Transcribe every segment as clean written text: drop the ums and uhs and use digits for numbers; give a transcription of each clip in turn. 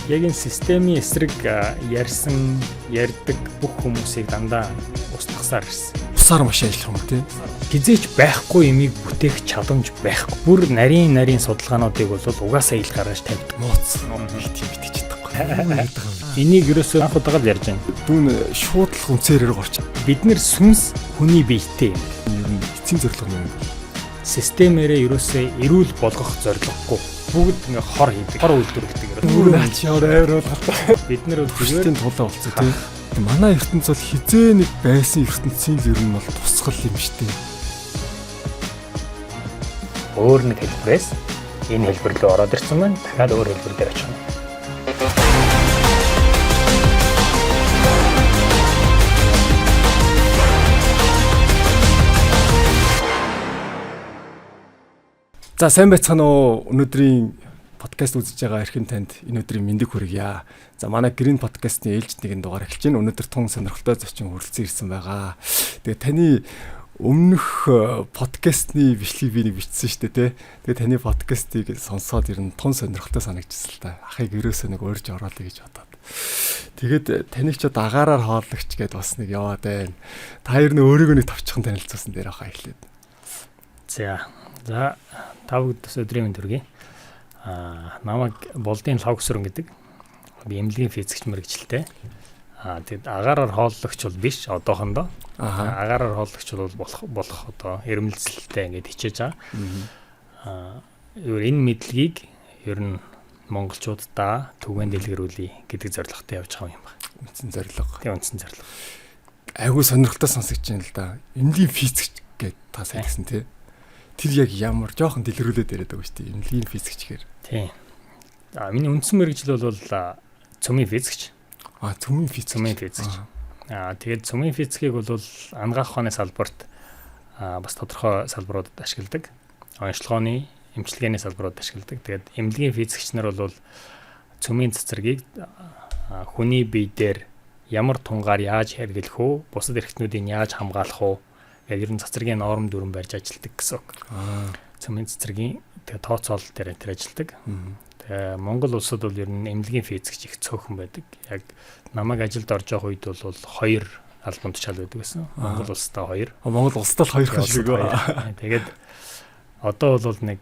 Яг энэ системийн эсрэг ярьдаг бүх хүмүүсийг дандаа устгахсаар ирсэн. Усаар маш ажиллах юм тий. Хизээч байхгүй юмыг бүтээх чадамж байхгүй. Бүр нарийн судалгаануудыг бол угаасаа ил гаргаж тавьдаг. Нууц битгий чадахгүй. Энийг ерөөсөө анх удаага л ярьж байна. Дүүн шуудлах үнцээрээр горч. Бид нэр сүнс хүний биетэй юм. Ер нь эцсийн зорилго нь системээрээ ерөөсөө эрүүл болгох зорилгогүй. Бүгд ингээ хор хийдэг. Хор үйлдвэрлэдэг. Наач яваар байгаа. Бид нар бол тэгээд тулаа болцсон тийм. Манай ертөнц бол хизээ нэг байсан ертөнцийн л ер нь бол тусгал юм шүү дээ. Өөр нэг хэлбэрээс энэ хэлбэр рүү ороод ирсэн байна. Дахиад өөр хэлбэр дээр очих юм. За сайн байцгаана уу. Өнөөдрийн подкаст үзэж байгаа эрхэм танд энэ өдрийн мэндийг хүргье. За манай Green podcast-ийн ээлжид нэгэн дугаар эхэлж байна. Өнөөдөр тун сонирхолтой зочин хүрэлцэн ирсэн байгаа. Тэгээ таны өмнөх подкастны бичлэгийг би нэг бичсэн шүү дээ, тэ. Тэгээ таны подкастыг сонсоод ер нь тун сонирхолтой санагдчихсан л та. Ахыг ерөөсөө нэг урьж ороолаа гэж бодоод. Тэгээд таныг ч дагаараар хооллогч гэдээ бас нэг яваад байна. Та ер нь өөрийгөө нэг товчхон танилцуулсан дээр хаа эхлээд. За та бүгд өдрийн мэнд хүргэе. Намайг Болдын Лавгсүрэн гэдэг. Би эмнэлгийн физикч мэргэжилтэй. Тэгэд агаараар хооллогч бол биш одоохондоо. Агаараар хооллогч бол болох одоо эрмэлзэлтэй ингээд хичээж байгаа. Энэ мэдлэгийг ер нь монголчуудаа түгээн дэлгэрүүлье гэдэг зорилготой явж байгаа юм байна. Үндсэн зорилго. Тийм үндсэн зорилго. Айгуу сонирхолтой сонсогч байна л да. Эмнэлгийн физикч гэдэг та сайдсан тий. Тэр яг ямар жоохон дэлгэрүүлээд яриад байгаа шүү дээ. Эмнэлгийн физикч гэхээр. Тийм. Миний үндсэн мэргэжил бол цөмийн физикч. Цөмийн физикч. Тэгээд цөмийн физикийг бол ангаах ухааны салбарт бас тодорхой салбаруудад ашигладаг. Онцлогооны эмчилгээний салбаруудад ашигладаг. Тэгээд эмнэлгийн физикч нар бол цөмийн цэцэргийг хүний бие дээр ямар тунгаар яаж хэрэглэх вэ? Бусад эрхтнүүдийг яаж хамгаалах вэ? Ер нь цэцэргийн норм дүрэн барьж ажилладаг гэсэн үг. Цөмийн цэцэргийн тэгээ тооцоол дээр энэ ажилладаг. Тэгээ Монгол улсад бол ер нь эмнэлгийн физикч их цөөхөн байдаг. Яг намайг ажилд орж байгаа үед бол 2 албанд чал байдаг гэсэн. Монгол улстай 2. Монгол улстай л 2 шиг байгаа. Тэгээд одоо бол нэг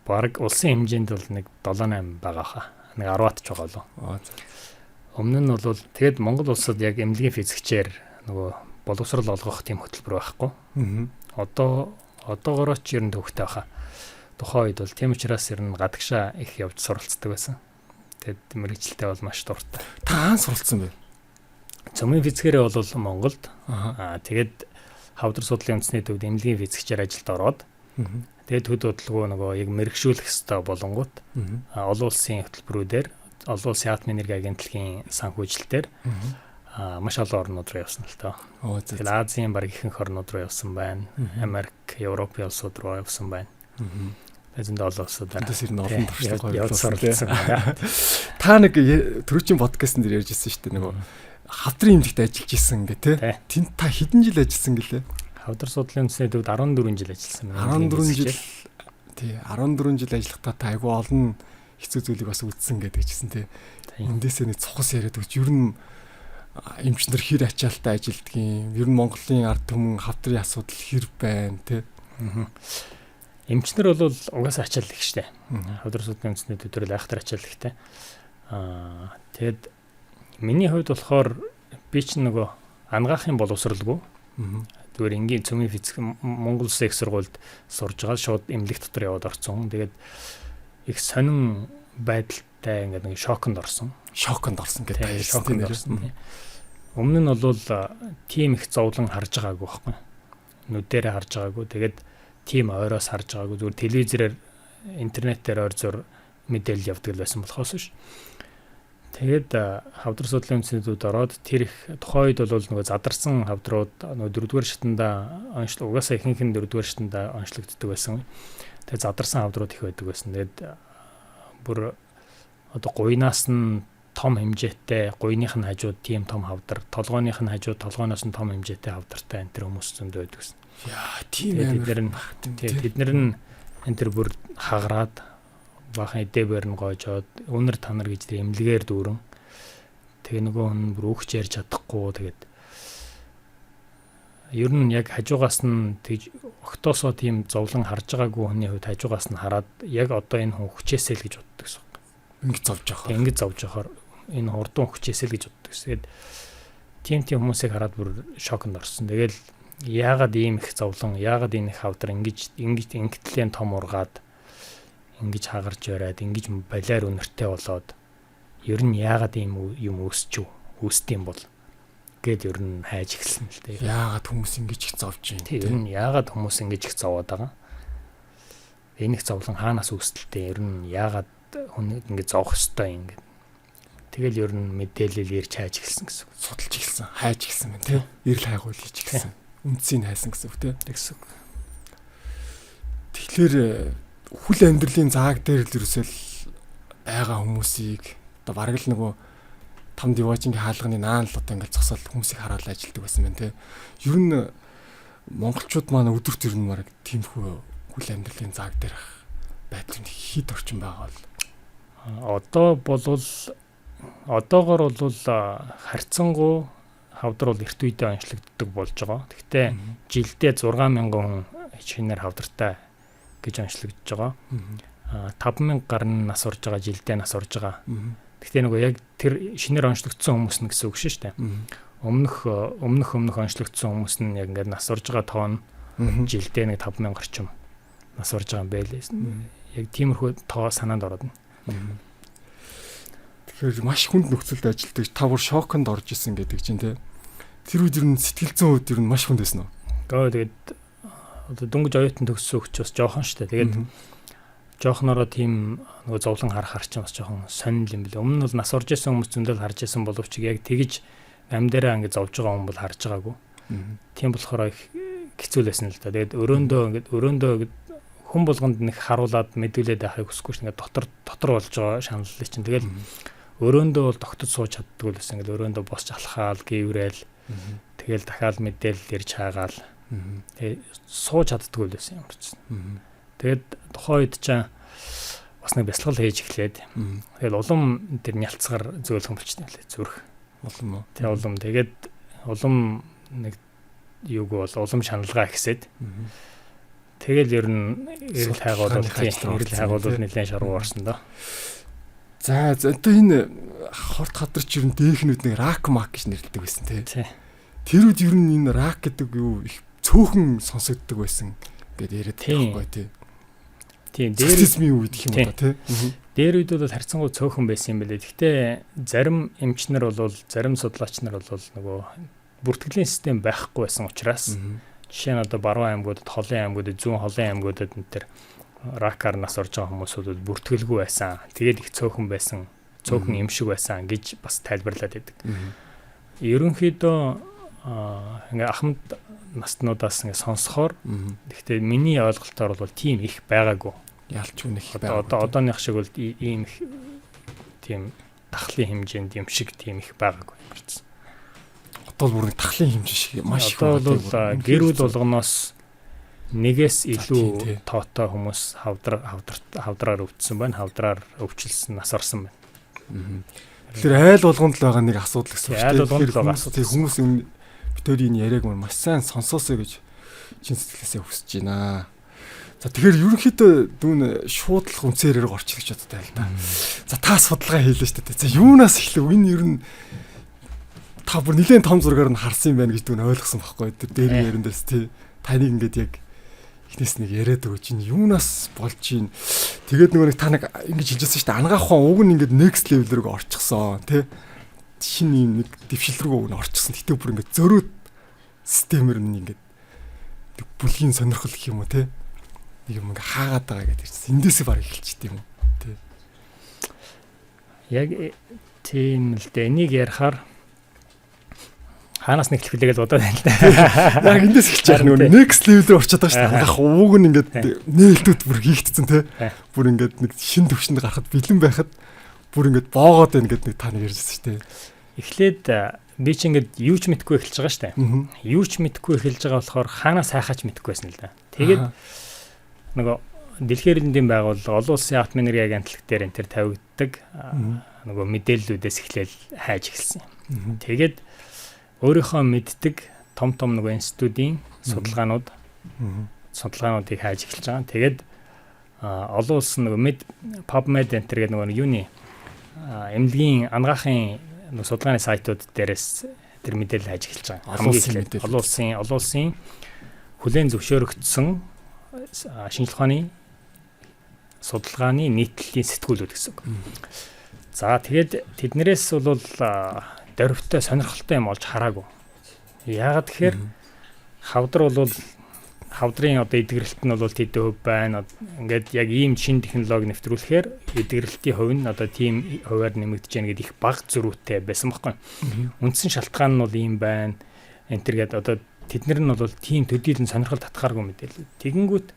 баг улсын хэмжээнд бол нэг 7-8 байгаа хаа. Нэг 10-ат ч байгаа лөө. Өмнө нь бол тэгээд Монгол улсад яг эмнэлгийн физикчээр нөгөө боловсрал олгох тийм хөтөлбөр байхгүй. Одоогоор ч ер нь төвхтэй баха. Тухайн үед бол тийм учраас ер нь гадагшаа их явж суралцдаг байсан. Тэгэд мэргэжилтэй бол маш дуртай. Та хаан суралцсан бэ? Цөмийн физикээрээ бол Монголд. Тэгээд хавдар судлалын үндэсний төвд эмнэлгийн физикчээр ажилд ороод. Тэгээд төд бодлого нөгөө яг мэрэгшүүлэх ёстой болонгууд олон улсын хөтөлбөрүүдээр олон улсын атомын энерги агентлагийн санхүүжилтээр маш олон орнууд руу явсан л тоо. Тэгээд Азийн баг ихэнх орнууд руу явсан байна. Америк, Европын улсууд руу явсан байна. Эзэн олон улсуудаар. Тэс ирнэ олон туршлага явуулсан. Та нэг түрүүчийн подкастн дээр ярьжсэн шүү дээ. Нөгөө хавдрын эмнэлэгт ажиллаж исэн гэ тэ. Тэнд та хэдэн жил ажилласан гэлээ? Хавдар судлалын үндэсний төвд 14 жил ажилласан. 14 жил. Тий, 14 жил ажиллахдаа та айгүй олон хэцүү зүйлийг бас үтсэн гэдэг чсэн тэ. Эндээсээ нэг цухас яриад өгч ер нь эмчнэр хэр ачаалттай ажилдгийн, ер нь Монголын ард түмэн хавдрын асуудал хэр байна тэ. Эмчнэр бол угаасаа ачаал их штэ. Хавдар судлалын үндэсний төвд айхтар ачаал ихтэй. Тэгэд миний хувьд болохоор би ч нөгөө ангаахын боловсралгүй. Зүгээр энгийн цөмийн физик Монгол Улсын их сургуульд сурж байгаа шууд эмнэлэг дотор яваад орсон. Тэгээд их сонин байдалтай ингээд нэг шоконд орсон. Шоконд орсон гэдэг шоконд орсон. Өмнө нь бол тим их зовлон харж байгаагүй байхгүй. Нүдэрээ харж байгаагүй. Тэгээд тим ойроос харж байгаагүй. Зүгээр телевизээр интернетээр ойр зур мэдээлэл явдаг байсан болохоос ш. Тэгээд хавдар судлалын үндэсний төвд ороод тэр их тухайн үед бол нөгөө задарсан хавдрууд нөгөө 4-р шатанда онцлог угаасаа ихэнх нь 4-р шатанда онцлогддог байсан. Тэгээд задарсан хавдрууд их байдаг байсан. Тэгээд бүр одоо гуйнаас нь том хэмжээтэй гуйных нь хажууд тийм том хавдар, толгойных нь хажууд толгойноос нь том хэмжээтэй хавдартай энэ төр хүмүүс зөндөө байдаг гэсэн. Яа, тийм бид нар нь энэ төр бүр хагараад баахан эдээбэр нь гоожоод өнөр танар гэж тэр эмнэлгээр дүүрэн тэгээ нөгөө хүн бүр өгч ярьж чадахгүй тэгээд ер нь яг хажуугаас нь тэгж октоосоо тийм зовлон харж байгаагүй хүний хувьд хажуугаас нь хараад яг одоо энэ хүн хүчээсэй л гэж боддог гэсэн. Ингэж зовж байгаа. Ингэж зовж байхаар энэ хурдан хүчээсэй л гэж боддог гэсэн. Тэгээд тийм хүмүүсийг хараад бүр шокнд орсон. Тэгэл яагаад ийм их зовлон, яагаад энэ их хавдар ингэж ингэтлэн том ургаад ингэж хагарч бариад ингэж балиар өнөртэй болоод ер нь яагаад ийм юм үүсдэм бол гэд ер нь хайж эхэлсэн л дээ. Яагаад хүмүүс ингэж их зовж байна? Тийм ер нь яагаад хүмүүс ингэж их зовоод байгаа? Энэ их зовлон хаанаас үүсэлтэй? Ер нь яагаад хүн ингэж зовох ёстой юм гээд. Тэгэл ер нь мэдээлэл ирж хайж эхэлсэн гэсэн. Судалж эхэлсэн, хайж эхэлсэн байна тий. Эрэл хайгуул хийж эхэлсэн. Үндсийг хайсан гэсэн үг тий. Тэгсэн. Тэгэхээр хүл амьдралын зааг дээр л ерөөсөл байгаа хүмүүсийг одоо бараг л нөгөө там диважингийн хаалганы наан л одоо ингээл зогсоол хүмүүсийг хараал ажилтдаг байсан байна те. Ер нь монголчууд маань өдөрт ер нь бараг тиймхүү хүл амьдралын зааг дээр байдлын хит орчин байгаа бол одоогоор бол харьцангуй хавдар бол эрт үедээ онцлогддог болж байгаа. Гэхдээ жилдээ 6,000 хүн шинээр хавдартай гэж онцлогдож байгаа. 5,000 гаруй нас орж байгаа жилдээ нас орж байгаа. Гэхдээ нөгөө яг тэр шинээр онцлогдсон хүмүүс нь гэсэн үг шүү дээ. Өмнөх онцлогдсон хүмүүс нь яг ингээд нас орж байгаа тоон жилдээ нэг 5,000 орчим нас орж байгаа юм байлээ. Яг тиймэрхүү тоо санаанд ороод байна. Тэгэхээр маш хүнд нөхцөлд ажилладаг та бүр шоконд орж исэн гэдэг чинь те. Тэр үед ер нь сэтгэл зүйн үед ер нь маш хүнд байсан уу? Тэгээд одоо дөнгөж оюутан төгссөн хүч бас жоохон шүү дээ. Тэгээд жоохнороо тийм нөгөө зовлон харах чинь бас жоохон сонирхол юм билээ. Өмнө нь бол нас орж исэн хүмүүс зөндөл харж исэн боловч яг тэгж амьдаараа ингэ зовж байгаа хүн бол харж байгаагүй. Тийм болохоор их хэцүү лсэн л да. Тэгээд өрөөндөө хүн болгонд нэг харуулад мэдүүлээд байхыг хүсэхгүй ш. Ингээд дотор болж байгаа шаналлыг чинь. Тэгэл өрөөндөө бол тогтож сууж чаддгүй лсэн. Ингээд өрөөндөө босч алхаал, гіврээл. Тэгэл дахиад мэдээлэл ирж хаагаал. Тэгээ сууж чаддгүй лсэн юм чинь. Тэгээд тухайн үед ч бас нэг бясалгал хийж эхлээд. Тэгэл улам тэр нялцгаар зөөлхөн болчихсон юм лээ зүрх. Улам уу? Тэг улам тэгээд улам нэг юуг бол улам шаналгаа ихсээд. Тэгэл ер нь эрэл хайгуулууд нэлээд шаргуу орсон доо. За одоо энэ хорт хадарч ер нь дээхнүүд нэг рак мак гэж нэрлэдэг байсан тий. Тэр үед ер нь энэ рак гэдэг юу их цөөхөн сонсогддог байсан гэдээ яриад байхгүй тий. Тийм дээр үед гэх юм уу тий. Дээр үед бол харьцангуй цөөхөн байсан юм билээ. Гэхдээ зарим эмчнэр бол зарим судлаач нар бол нөгөө бүртгэлийн систем байхгүй байсан учраас жишээ нь одоо Баруун аймагуудад, Холын аймагуудад, Зүүн Холын аймагуудад энэ төр ракаар нас орж байгаа хүмүүсүүд бүртгэлгүй байсан. Тэгээд их цөөхөн байсан, цөөхөн юм шиг байсан гэж бас тайлбарлаад байдаг. Ерөнхийдөө ингээ ахмад наснуудаас ингээ сонсохоор гэхдээ миний ойлголтоор бол тийм их байгаагүй. Ялч үнэх байгаагүй. Одооных шиг бол ийм их тийм тахлын хэмжээнд юм шиг тийм их байгаагүй юм байна. Одоо бүр нэг тахлын хэмжээ шиг маш их байна. Одоо бол гэр бүл болгоноос нэгээс илүү тоотой хүмүүс хавдраар өвдсөн байна. Хавдраар өвчлсөн, нас орсон байна. Тэгэхээр айл болгонд л байгаа нэг асуудал гэсэн үг шүү дээ. Хүмүүс битүүрийн яриаг маш сайн сонсоосоо гэж чин сэтгэлээсээ хүсэж байна. За тэгэхээр ерөнхийдөө дүүн шууд л үнцээрээр орчих гэж боддог л да. За та судалгаа хийлээ шүү дээ. За юунаас эхлэв? Энэ ер нь та бүр нэлээд том зургаар нь харсан юм байна гэж дүүн ойлгосон байхгүй. Тэр дээр ярин дээрс тий. Таныг ингээд яг эхнээс нэг яриад өгч чинь юунаас болж чинь. Тэгээд нөгөө нэг та нэг ингэж хэлжсэн шүү дээ. Ангаахын уг нь ингээд next level рүү орчихсон тий. Шинэ юм нэг дэвшил рүү орчихсон. Гэтэ бүр ингээд зөрөөд системээр нь ингээд бүлгийн сонирхол гэх юм уу тий. Нэг юм ингээ хаагаад байгаа гэдэг чинь эндээсээ баг эхэлчихдэг юм уу тий. Яг тийм л дээ. Энийг ярихаар хаанаас нэг хэлхэлээ гэж бодоод байна л да. Яг эндээс эхэлж яах нэг next level рүү орчиход байгаа шүү дээ. Ангаах ууг нь ингээд нээлтүүд бүр хийгдсэн тий. Бүр ингээд нэг шин төвшөнд гарахад бэлэн байхад бүр ингээд боогоод байна гэдэг нэг та нэг ярьжсэн шүү дээ. Эхлээд би чи ингээд юу ч мэдэхгүй эхэлж байгаа шүү дээ. Юу ч мэдэхгүй эхэлж байгаа болохоор хаанаас хайхаач мэдэхгүй байсан л да. Тэгээд нөгөө Дэлхийн эрдэнэтийн байгууллага олон улсын атом энерги агентлаг дээр энэ төр тавигддаг нөгөө мэдээллүүдээс эхлээл хайж эхэлсэн. Тэгээд өөрийнхөө мэддэг том нөгөө институтийн судалгаануудыг хайж эхэлж байгаа. Тэгээд олон улсын нөгөө PubMed энэ төр гэдэг нөгөө юуны эмнэлгийн анагаахын нөгөө судалгааны сайтууд дээрээс тэр мэдээлэл хайж эхэлж байгаа. Олон улсын хүлээн зөвшөөрөгдсөн шинжлэх ухааны судалгааны нийтлэлийн сэтгүүлүүд гэсэн үг. За тэгээд тэднэрээс бол дөрвтэй сонирхолтой юм олж хараагүй. Яагаад тэгэхээр хавдрын одоо эдгэрэлт нь бол тэд хөв байна. Ингээд яг ийм шин технологи нэвтрүүлэхээр эдгэрэлтийн хувь нь одоо тийм хуваар нэмэгдэж яах гэдэг их бага зөрүүтэй байсан байхгүй. Үндсэн шалтгаан нь бол ийм байна. Энтергээд одоо тэднэр нь бол тийм төдийлөн сонирхол татхааргүй мэдээлэл. Тэгэнгүүт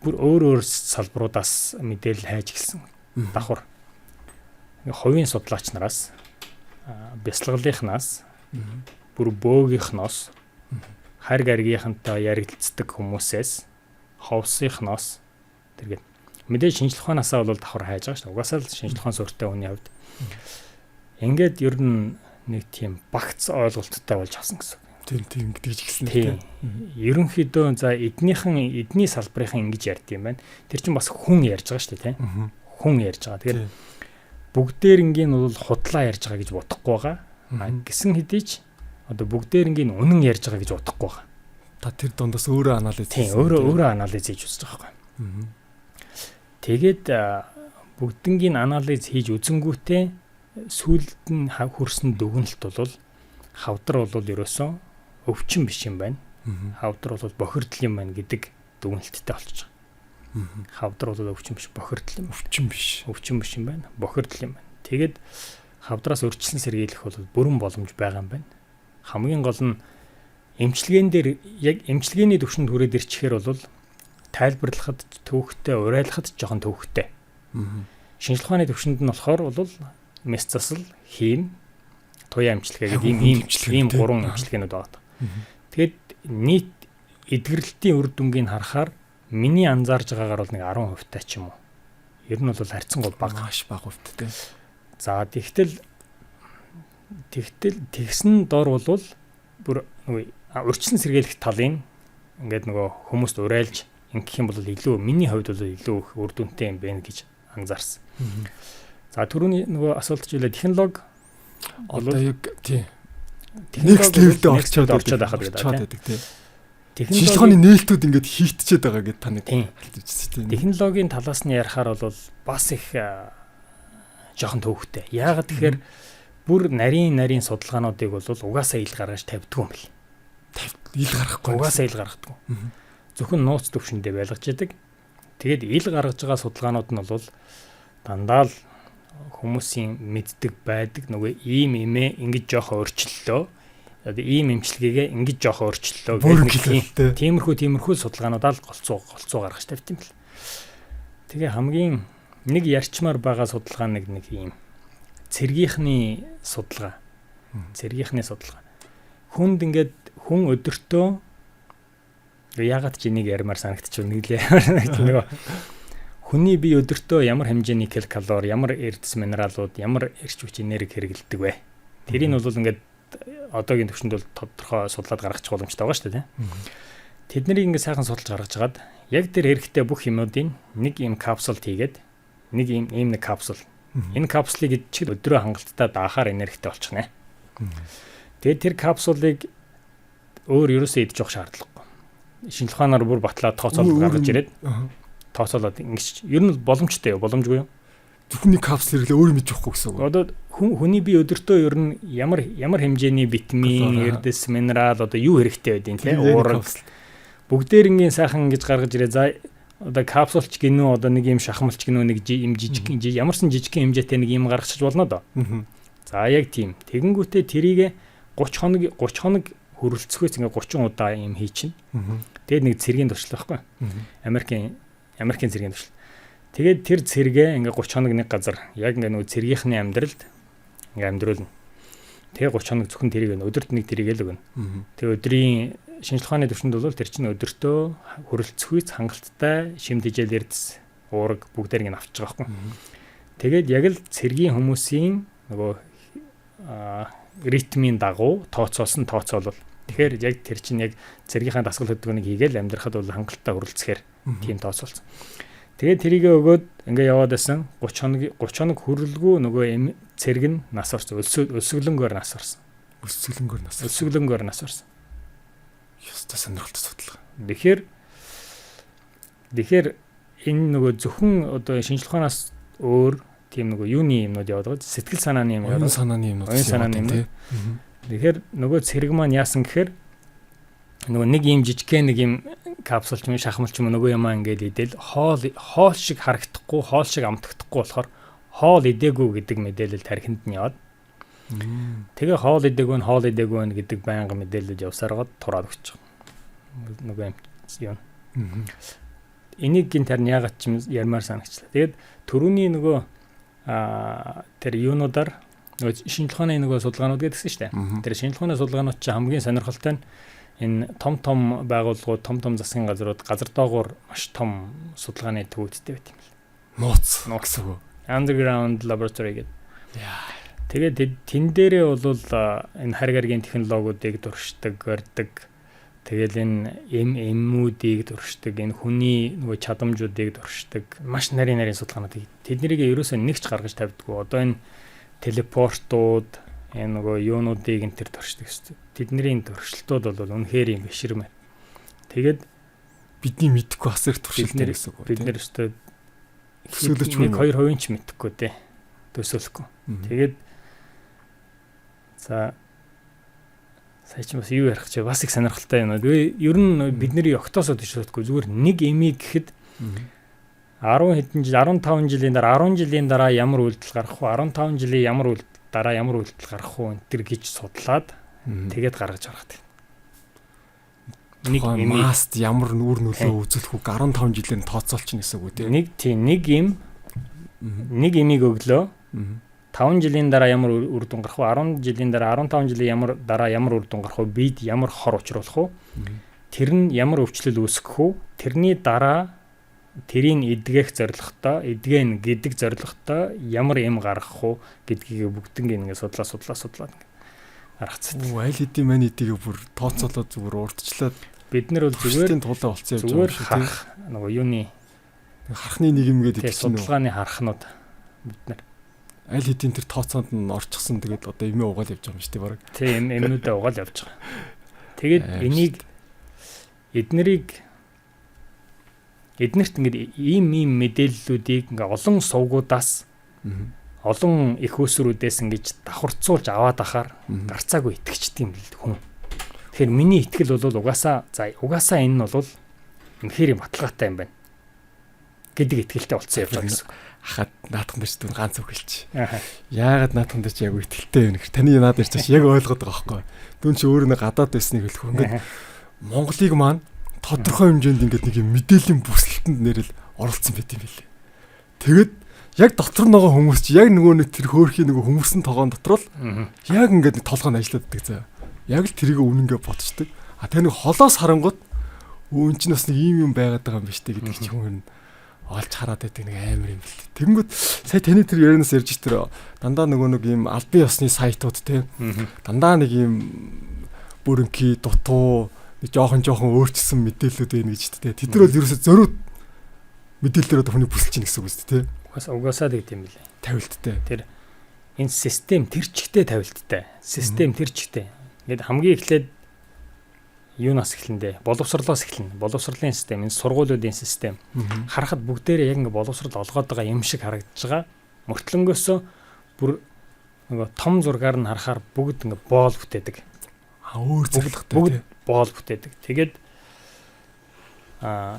бүр өөр салбаруудаас мэдээлэл хайж эхэлсэн. Давхар хувийн судлаач нараас, бясалгалынхнаас, бүр бөөгийнхноос, хар гаргийнхантай ярилцдаг хүмүүсээс, ховсынхноос тэргээд мэдээж шинжлэх ухаанаасаа бол давхар хайж байгаа шүү дээ. Угаасаа л шинжлэх ухаан суртаа хүний хувьд. Ингээд ер нь нэг тийм багц ойлголттой болж авсан гэсэн. Тийм гэж гисэн. Тийм. Ерөнхийдөө за эдний салбарын ингэж ярьд юм байна. Тэр чинь бас хүн ярьж байгаа шүү дээ, тийм. Хүн ярьж байгаа. Тэгэхээр бүгдээрнгийн бол худлаа ярьж байгаа гэж бодохгүй байгаа. Гэсэн хэдий ч одоо бүгдээрнгийн үнэн ярьж байгаа гэж бодохгүй байгаа. Та тэр дондоос өөрөө анализ хийсэн. Тийм, өөрөө анализ хийж үзэж байгаа байхгүй. Тэгээд бүгднгийн анализ хийж үзэнгүүтээ сүүлд нь хүрсэн дүгнэлт бол хавдар бол ерөөсөө өвчин биш юм байна. Хавдар бол бохирдол юм байна гэдэг дүгнэлттэй болчих. Хавдар бол өвчин биш, бохирдол юм. Өвчин биш юм байна. Бохирдол юм байна. Тэгээд хавдраас өрчлөн сэргийлэх бол бүрэн боломж байгаа юм байна. Хамгийн гол нь эмчилгээн дээр яг эмчилгээний түвшинд хүрээд ирчихээр бол тайлбарлахад төвхтэй, урайлахад жоохон төвхтэй. Шинжлэх ухааны түвшинд нь болохоор бол мэс засал, хийм, туяа эмчилгээ гэдэг ийм гурван эмчилгээнүүд байгаа. Тэгэд нийт эдгэрэлтийн үр дүнгийг харахаар миний анзаарж байгаагаар бол нэг 10% таа ч юм уу. Ер нь бол харьцангуй бага, маш бага хувьтай. За тэгтэл тэгсэн дор бол бүр нөгөө урьдчилан сэргийлэх талын ингээд нөгөө хүмүүст урайлж ингэх юм бол илүү миний хувьд бол илүү их үр дүнтэй юм байна гэж анзаарсан. За түрүүний нөгөө асуулт жилээ технологи одоо яг тийм next level-д орчоод байхад гэдэг тийм. Технологийн нээлтүүд ингээд хийгдчихэд байгаа гэдээ таны хэлжсэн тийм. Технологийн талаас нь ярихаар бол бас их жоохон төвхтэй. Яагаад тэгэхээр бүр нарийн судалгаануудыг бол угаасаа ил гаргаж тавьдгүй юм бэл. Ил гаргахгүй. Угаасаа ил гаргадаг. Зөвхөн нууц төвшөндөө байлгаж яадаг. Тэгээд ил гаргаж байгаа судалгаанууд нь бол дандаа л хүмүүсийн мэддэг байдаг нөгөө ийм имээ ингэж жоохон өөрчлөлөө. Одоо ийм эмчилгээгээ ингэж жоохон өөрчлөлөө гэх тиймэрхүү судалгаануудаа л голцоо гаргаж тавьт юм бэл. Тэгээ хамгийн нэг ярьчмаар байгаа судалгаа нэг ийм цэргийнхний судалгаа. Хүнд ингээд хүн өдөртөө яагаад ч энийг ярмаар санагдчих нэг л нөгөө хүний бие өдөртөө ямар хэмжээний килокалори, ямар эрдэс минералууд, ямар эрч хүч энерги хэрэглэдэг вэ? Тэрийг нь бол ингээд одоогийн төвшөнд бол тодорхой судлаад гаргачих боломжтой байгаа шүү дээ. Тэд нарыг ингээд сайхан судалж гаргаж хагаад яг тэр хэрэгтэй бүх юмнуудын нэг ийм капсулд хийгээд нэг ийм нэг капсул. Энэ капсулыг чи өдрөө хангалттай даахаар энергитэй болчихно. Тэгээд тэр капсулыг өөр ерөөсөө идэж явах шаардлагагүй. Шинжлэх ухаанаар бүр батлаад тооцоолол гаргаж ирээд тооцоолоод ингэж ер нь боломжтой юу, боломжгүй юу? Зөвхөн капсул хэрэглээ өөр мэдж явахгүй гэсэн үг. Одоо хүний бие өдөртөө ер нь ямар хэмжээний витамин, эрдэс, минерал одоо юу хэрэгтэй байдیں۔ Тэ уурал бүгдээрнгийн сайхан ингэж гаргаж ирээ. За одоо капсулч гинөө одоо нэг юм шахмалч гинөө нэг юм жижиг ямарсан жижигхэн хэмжээтэй нэг юм гаргачих болно доо. За яг тийм. Тэгэнгүүтээ тэрийг 30 хоног хөрөлцөхөөс ингээ 30 удаа юм хий чинь. Тэгээд нэг цэргийн туршлага байхгүй. Америкийн цэргийн туршлага. Тэгээд тэр цэргээ ингээ 30 хоног нэг газар яг ингээ нөгөө цэргийнхний амьдралд ингээ амьдруулна. Тэгээ 30 хоног зөвхөн тэрийг өдөрт нэг тэрийг л өгнө. Тэгээ өдрийн шинжлэх ухааны төвшөнд бол тэр чинь өдөртөө хөрөлцөхүйц хангалттай шимт хичээл эрдэс уураг бүгдээр ингэ авчиж байгаа байхгүй. Тэгээд яг л цэргийн хүмүүсийн нөгөө ритмийн дагуу тооцоолсон тооцоолол. Тэгэхээр яг тэр чинь яг цэргийнхаа дасгал хөдөлгөөнийг хийгээл амьдрахад бол хангалттай хөрөлцөхээр тийм тооцоолсон. Тэгээд тэрийгээ өгөөд ингээ яваад байсан 30 хоног хүрэлгүй нөгөө цэрэг нь нас орсон. Өсөглөнгөөр нас орсон. Өсөглөнгөөр нас орсон. Ёстой сонирхолтой судалгаа. Тэгэхээр энэ нөгөө зөвхөн одоо шинжлэх ухаанаас өөр тийм нөгөө юуны юмнууд яваад байгаа. Сэтгэл санааны юм яваад. Оюун санааны юм. Тэгэхээр нөгөө цэрэг маань яасан гэхээр нөгөө нэг юм жижигхэн нэг юм капсул ч юм шахмал ч юм нөгөө юмаа ингээд идэл хоол шиг харагдахгүй, хоол шиг амтагдахгүй болохоор хоол идээгүй гэдэг мэдээлэл тархинд нь яваад. Тэгээ хоол идээгүй гэдэг байнга мэдээлэл явсараад тураад өгч байгаа. Нөгөө юм. Энийг гин тарин яагаад ч юм ярмаар санагчлаа. Тэгээд түрүүний нөгөө тэр юунуудаар нөгөө шинжлэх ухааны нөгөө судалгаанууд гэдгсэн шүү дээ. Тэр шинжлэх ухааны судалгаанууд чи хамгийн сонирхолтой нь энэ том байгууллагууд, том засгийн газрууд газар доогуур маш том судалгааны төвүүдтэй байт юм л. Нууц гэсэн үг. Underground laboratory гэдэг. Тэгээд тэн дээрээ бол энэ харь гаригийн технологиудыг дуршдаг, барьдаг. Тэгэл энэ эмүүдийг дуршдаг, энэ хүний нөгөө чадамжуудыг дуршдаг. Маш нарийн судалгаанууд. Тэднийг ерөөсөө нэгч гаргаж тавьдаггүй. Одоо энэ телепортууд, энэ нөгөө юунуудыг энэ төр дуршдаг шүү дээ. Тэдний туршилтууд бол үнэхээр юм биширмэ. Тэгээд бидний мэдэхгүй бас их туршилттай гэсэн үг. Бид нэр өстой 1-2% ч мэдэхгүй дээ. Төсөөлөхгүй. Тэгээд за сая ч бас юу ярих чи бас их сонирхолтой юм. Ер нь бидний огтоосоо төсөөлөхгүй зүгээр нэг эмийг гэхэд 10 жилийн дараа ямар үйлдэл гарах вэ? 15 жилийн ямар үйлдэл гарах вэ? Тэр гэж судлаад тэгээд гаргаж гаргадаг. Нэг маст ямар нүүр нөлөө үзүүлэх үг 15 жилийн тооцоолч гэсэн үг үү? Нэг эмийг өглөө 5 жилийн дараа ямар үр дүн гарах вэ? 10 жилийн дараа 15 жилийн дараа ямар үр дүн гарах вэ? Бид ямар хор учруулах вэ? Тэр нь ямар өвчлөл үүсгэх вэ? Тэрний дараа тэрийг эдгэх зорилготой, эдгэн гэдэг зорилготой ямар юм гаргах вэ гэдгийг бүгднийг ингэ судлаад гаргацсан. Аль хэдийн мань эдгийг бүр тооцоолоод зүгээр урдчлаад бид нар бол зүгээр тулаа болцсон явж байгаа шүү дээ. Нөгөө юуны харахны нэг юм гэдэг чинь судалгааны харахнууд бид нар аль хэдийн тэр тооцоонд нь орчихсон тэгээд одоо эмээ угаал явж байгаа юм шүү дээ баг. Тийм эмнүүдээ угаал явж байгаа. Тэгээд энийг эднэрт ингээд ийм мэдээллүүдийг ингээ олон сувгуудаас олон их усрүүдээс ингэж давхарцуулж аваад ахаар гарцаагүй итгэждэг юм л хүн. Тэгэхээр миний итгэл бол угаасаа энэ нь бол үнэхээр баталгаатай юм байна гэдэг итгэлтэй болцсон явж байгаа гэсэн. Хахад наадхан дээр ч түн ганц үг хэлчих. Яагаад наадхан дээр ч яг итгэлтэй юм гэхээр таны наад дээр ч яг ойлгоод байгаа байхгүй. Түн чи өөрөө гадаад байсныг хэлэх. Ингээд Монголыг маань тодорхой хэмжээнд ингээд нэг юм мэдээллийн бүсэлтэнд нэрэл оролцсон байт юм билээ. Тэгэд яг дотор нөгөө хүмүүс чи яг нөгөө нэг тэр хөөрхийн нөгөө хүмүүсийн тоогоон дотор л яг ингээд толгойн ажилладаг заа. Яг л тэрийг үнэнгээ бодчихдаг. Тэр нэг холоос харангууд өн чинь бас нэг ийм юм байгаад байгаа юм биш үү гэдэг чи хүн олж хараад байдаг нэг амар юм бэл. Тэгэнгүүт сая таны тэр ярианаас ярьж тэр дандаа нөгөө нэг ийм албан ёсны сайтууд те. Дандаа нэг ийм бүрэнхий дутуу жоохон өөрчлөсөн мэдээлэлүүд байна гэж тэ. Тэд нар бол ерөөсөө зориуд мэдээлэлээр хүний бүсэлж чинь гэсэн үг үстэй тэ. Угаасаа тэгт юм билээ. Тавилттай. Тэр энэ систем тэр чигтээ тавилттай. Систем тэр чигтээ. Ингээд хамгийн эхлээд юунаас эхлэндэ? Боловсрлоос эхэлнэ. Боловсрлын систем, энэ сургуулиудын систем. Харахад бүгдээрээ яг ингээд боловсрал олгоод байгаа юм шиг харагдаж байгаа. Мөртлөнгөөсөө бүр нөгөө том зургаар нь харахаар бүгд ингээд боол бүтээдэг. Өөр зэрэгтэй. Боол бүтээдэг. Тэгээд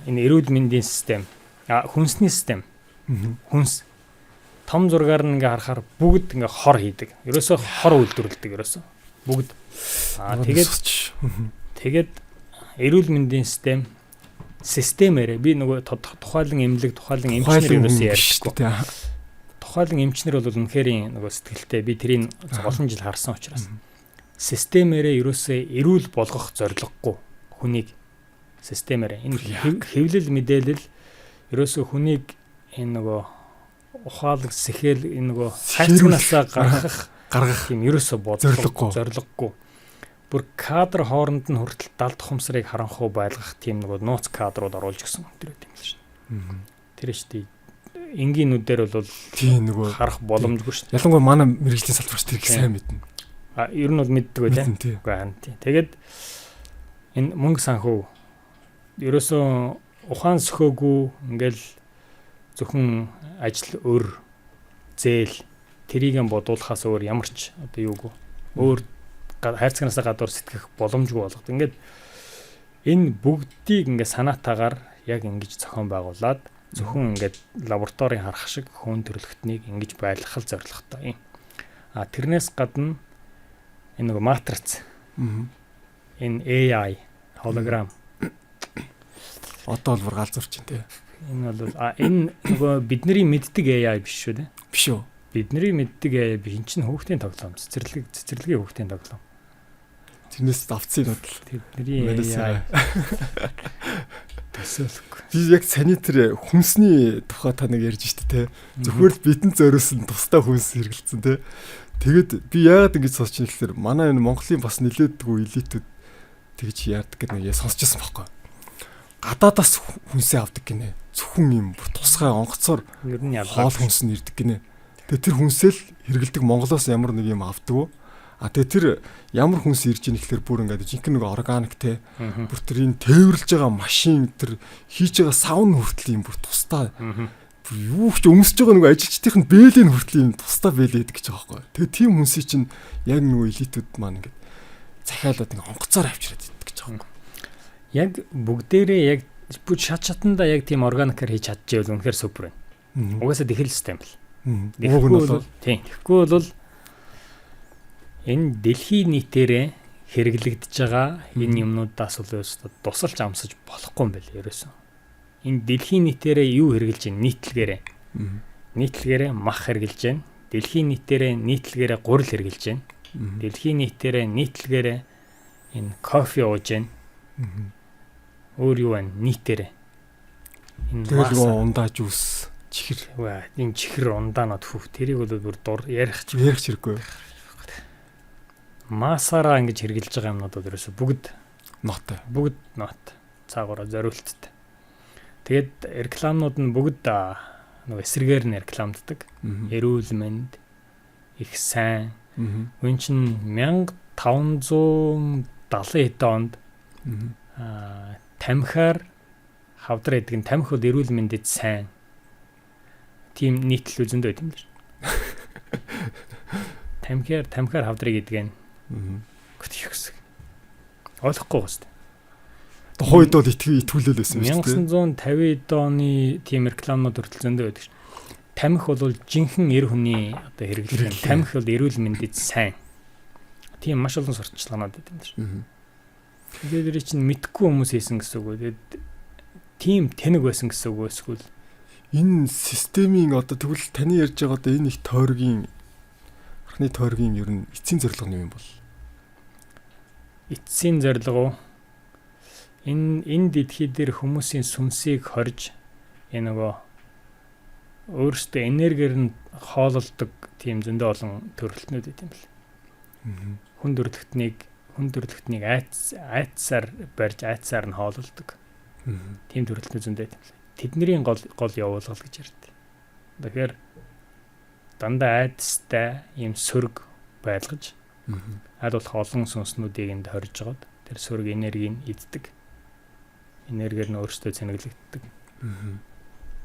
энэ эрүүл мэндийн систем, хүнсний систем. Хүнс том зургаар нь ингээ харахаар бүгд ингээ хор хийдэг. Ерөөсөө хор үйлдвэрлэдэг ерөөсөө. Бүгд. Тэгээд эрүүл мэндийн системээр би нөгөө тухайлан эмнэлэг, тухайлан эмчнэр ерөөсөө ярьдаггүй. Тухайлан эмчнэр бол үнэхээр нөгөө сэтгэлтэй. Би тэрийг олон жил харсан учраас. Системээрээ ерөөсөө эрүүл болгох зорилгогүй хүнийг системээр энэ хэвлэл мэдээлэл ерөөсөө хүнийг энэ нөгөө ухаалаг сэхэл энэ нөгөө хайрцагнаасаа гаргах юм ерөөсөө зориггүй. Бүр кадр хооронд нь хүртэл далд ухамсарыг харанхуй байлгах тийм нөгөө нууц кадрууд оруулж гисэн тэр үт юм л шин. Тэр шүү дээ. Энгийн нүдээр бол тийм нөгөө харах боломжгүй шүү дээ. Ялангуяа манай мэрэгжлийн салбарч тэр их сайн мэднэ. Ер нь бол мэддэг байлаа. Үгүй хаан тийм. Тэгээд энэ мөнгө санхүү ерөөсөө ухаан сөхөөгүй ингээл зөвхөн ажил өр зээл тэрийг нь бодуулахаас өөр ямар ч одоо юугүй өөр хайрцагнаасаа гадуур сэтгэх боломжгүй болгоод ингээд энэ бүгдийг ингээд санаатаагаар яг ингэж зохион байгуулад зөвхөн ингээд лабораторийн харах шиг хүн төрөлхтнийг ингэж байлгах зорилготой юм. Тэрнээс гадна энэ нэг матриц энэ AI hologram одоо бол бүр галзуурч байна тий. Энэ бол энэ нөгөө бидний мэддэг AI биш шүү дээ. Биш үү? Бидний мэддэг AI биш. Энэ чинь хүүхдийн тоглоом. Цэцэрлэгийн хүүхдийн тоглоом. Тэрнээс авцсан нь бидний AI. Тэсэлгүй. Би яг саний тэр хүнсний тухай та нэг ярьж штэ тий. Зөвхөн л битэн зөрөөсөн тусдаа хүнс хэрэгэлцэн тий. Тэгэд би яагаад ингэж сонсч юм гэхээр манай энэ Монголын бас нилээдгүй элитүүд тэгж яадаг гэдэг нэг сонсчихсан байхгүй. Гадаадаас хүнсээ авдаг гинэ. Зөвхөн юм бүр тусгай онгоцоор ер нь хоол хүнс нь ирдэг гинэ. Тэгээ тэр хүнсэл хэрэгэлдэг Монголоос ямар нэг юм авдаг. Тэгээ тэр ямар хүнс ирж ийн гэхэлэр бүр ингээд жинхэнэ нэг органик те бүр тэр энэ тээвэрлж байгаа машин тэр хийж байгаа савн хүртэл юм бүр тусдаа бүр юу ч өмсөж байгаа нэг ажилчдын бээлийн хүртэл юм тусдаа бэлээд гэж байгаа байхгүй. Тэгээ тийм хүнсийг чинь яг нөгөө элитүүд маань ингээд захиалаад ингээд онгоцоор авчираад иддэг гэж байгаа юм. Яг бүгдээрээ яг бүх шатандаа яг тийм органикаар хийж чадчихвэл үнэхээр супер байна. Угаасаа тэхэл систем бэл. Тэгэхгүй бол энэ дэлхийн нийтээрээ хэрэглэгдэж байгаа энэ юмнуудаас бол тусалж амсаж болохгүй юм байна ерөөсөн. Энэ дэлхийн нийтээрээ юу хэрэгжилж байна? Нийтлэгээрээ. Нийтлэгээрээ мах хэрэгжилж байна. Дэлхийн нийтээрээ нийтлэгээрээ гурил хэрэгжилж байна. Дэлхийн нийтээрээ нийтлэгээрээ энэ кофе ууж байна. Өөр юу байна? Нийтээрээ. Энэ ундаа жуус, чихэр. Энэ чихэр ундаанууд хүүх. Тэрийг бол бүр дур ярих хэрэггүй. Масаараа ингэж хэрглэж байгаа юмнууд бол ерөөсө бүгд нотой. Бүгд нот. Цаагаараа зориулттай. Тэгээд рекламнууд нь бүгд нөгөө эсрэгээр нь рекламддаг. Эрүүл мэнд, их сайн. Үн чин 1570 онд тамхиар хавдар гэдэг нь тамхи бол эрүүл мэндэд сайн. Тийм нийтлэл үзэндөө байт юм дэр. Тамхиар хавдрыг гэдэг нь Гүтэх хэсэг. Ойлгохгүй гоос тээ. Тухайд бол итгүүлэл байсан шүү дээ. 1950 оны тийм рекламууд хүртэл зөндөө байдаг ш. Тамхи бол жинхэнэ эр хүний одоо хэрэглэх. Тамхи бол эрүүл мэндэд сайн. Тийм маш олон сурталчилгаанууд байдаг юм ш. Тэгээд тэр чинь мэдхгүй хүмүүс хийсэн гэсэн үг. Тэгээд тийм тэнэг байсан гэсэн үг эсвэл энэ системийн одоо тэгвэл таны ярьж байгаа одоо энэ их тойргийн анхны тойргийн ер нь эцсийн зорилго нь юм бол эцсийн зорилго энэ дэлхий дээр хүмүүсийн сүнсийг хорж энэ нөгөө өөрсдөө энергиэр нь хоололдог тийм зөндөө олон төрөлтнүүд байт юм бэл. Хүн төрөлхтнийг айцсаар барьж айцсаар нь хоололдог. Тийм төрөлтнүүд зөндөө байт юм бэл. Тэдний гол явуулгал гэж ярьдаг. Тэгэхээр дандаа айдастай ийм сөрөг байлгаж аль болох олон сүнснүүдийг энд хорж жоод тэр сөрөг энергийг иддэг. Энергиэр нь өөрсдөө цэнэглэгддэг.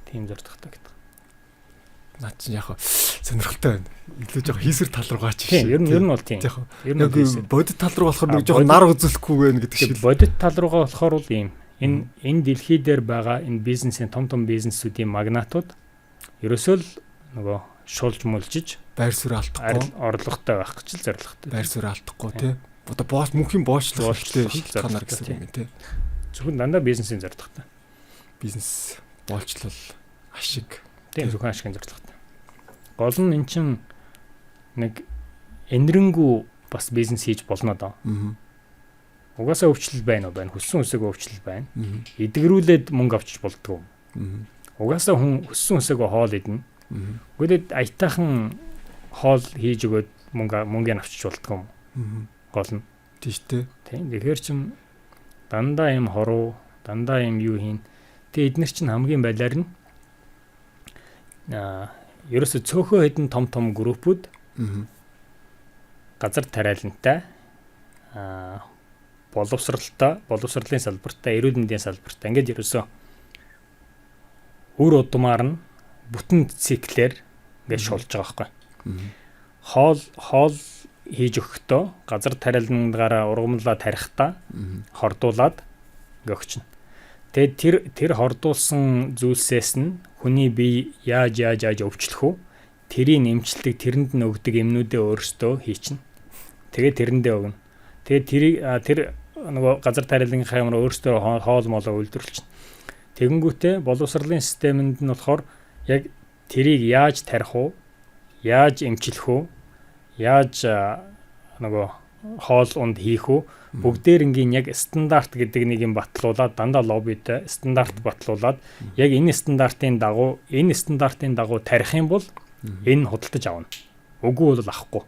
Тийм зордохтой гэдэг. Наад чинь яг сонирхолтой байна. Илүү жоох хийсвэр тал руугаа ч шиг. Ер нь бол тийм. Ер нь бодит тал руу болохоор нэг жоох нар үзүүлэхгүй байх гэдэг шиг. Бодит тал руугаа болохоор бол ийм энэ дэлхий дээр байгаа энэ бизнесийн том бизнесүүдийн магнатууд ерөөсөө л нөгөө шулж мөлжиж байр суурь алдахгүй орлоготой байх гэж л зорилготой. Байр суурь алдахгүй тий. Одоо мөнхийн боочлох шалтгаанаар гэсэн юм тий. Зөвхөн дандаа бизнесийн зорилготой. Бизнес боолчлол ашиг. Тийм зөвхөн ашигын зорилготой. Гол нь эн чин нэг энэрэнгүү бас бизнес хийж болно доо. Угаасаа өвчлөл байна уу? Байна. Хүссэн үсээгөө өвчлөл байна. Эдгэрүүлээд мөнгө авчиж болдгоо. Угаасаа хүн хүссэн үсээгөө хоол идэнэ. Гэхдээ аятайхан хоол хийж өгөөд мөнгөний авчиж болдгоо. Гол нь тийштэй. Тийм. Тэгэхээр чин дандаа юм хоруу, дандаа юм юу хийн. Тэгээ эднэр чин хамгийн байлаар нь ерөөсө цөөхөө хэдэн том группүүд газар тариалантай боловсролын салбартай, эрүүл мэндийн салбартай ингээд ерөөсө үр удмаар нь бүтэн циклээр ингээд шулж байгаа байхгүй. Хоол хийж өгөхдөө газар тариалангаараа ургамлаа тарихтаа хордуулаад ингээд өгчнө. Тэгээд тэр хордуулсан зүйлсээс нь хүний бие яаж өвчлөх үү? Тэрийг нэмчилдэг, тэрэнд нь өгдөг эмнүүдээ өөрсдөө хийчихнэ. Тэгээд тэрэндээ өгнө. Тэгээд тэр нөгөө газар тариалангийнхаа юмраа өөрсдөө хоол молоо үйлдвэрлэчихнэ. Тэгэнгүүтээ боловсролын системэнд нь болохоор яг тэрийг яаж тарих уу? Яаж эмчлэх үү? Яаж нөгөө хоол унд хийх үү? Бүгдээр ингийн яг стандарт гэдэг нэг юм батлуулаад дандаа лоббитэй стандарт батлуулаад яг энэ стандартын дагуу тарих юм бол энэ худалдаж авна. Үгүй бол авахгүй.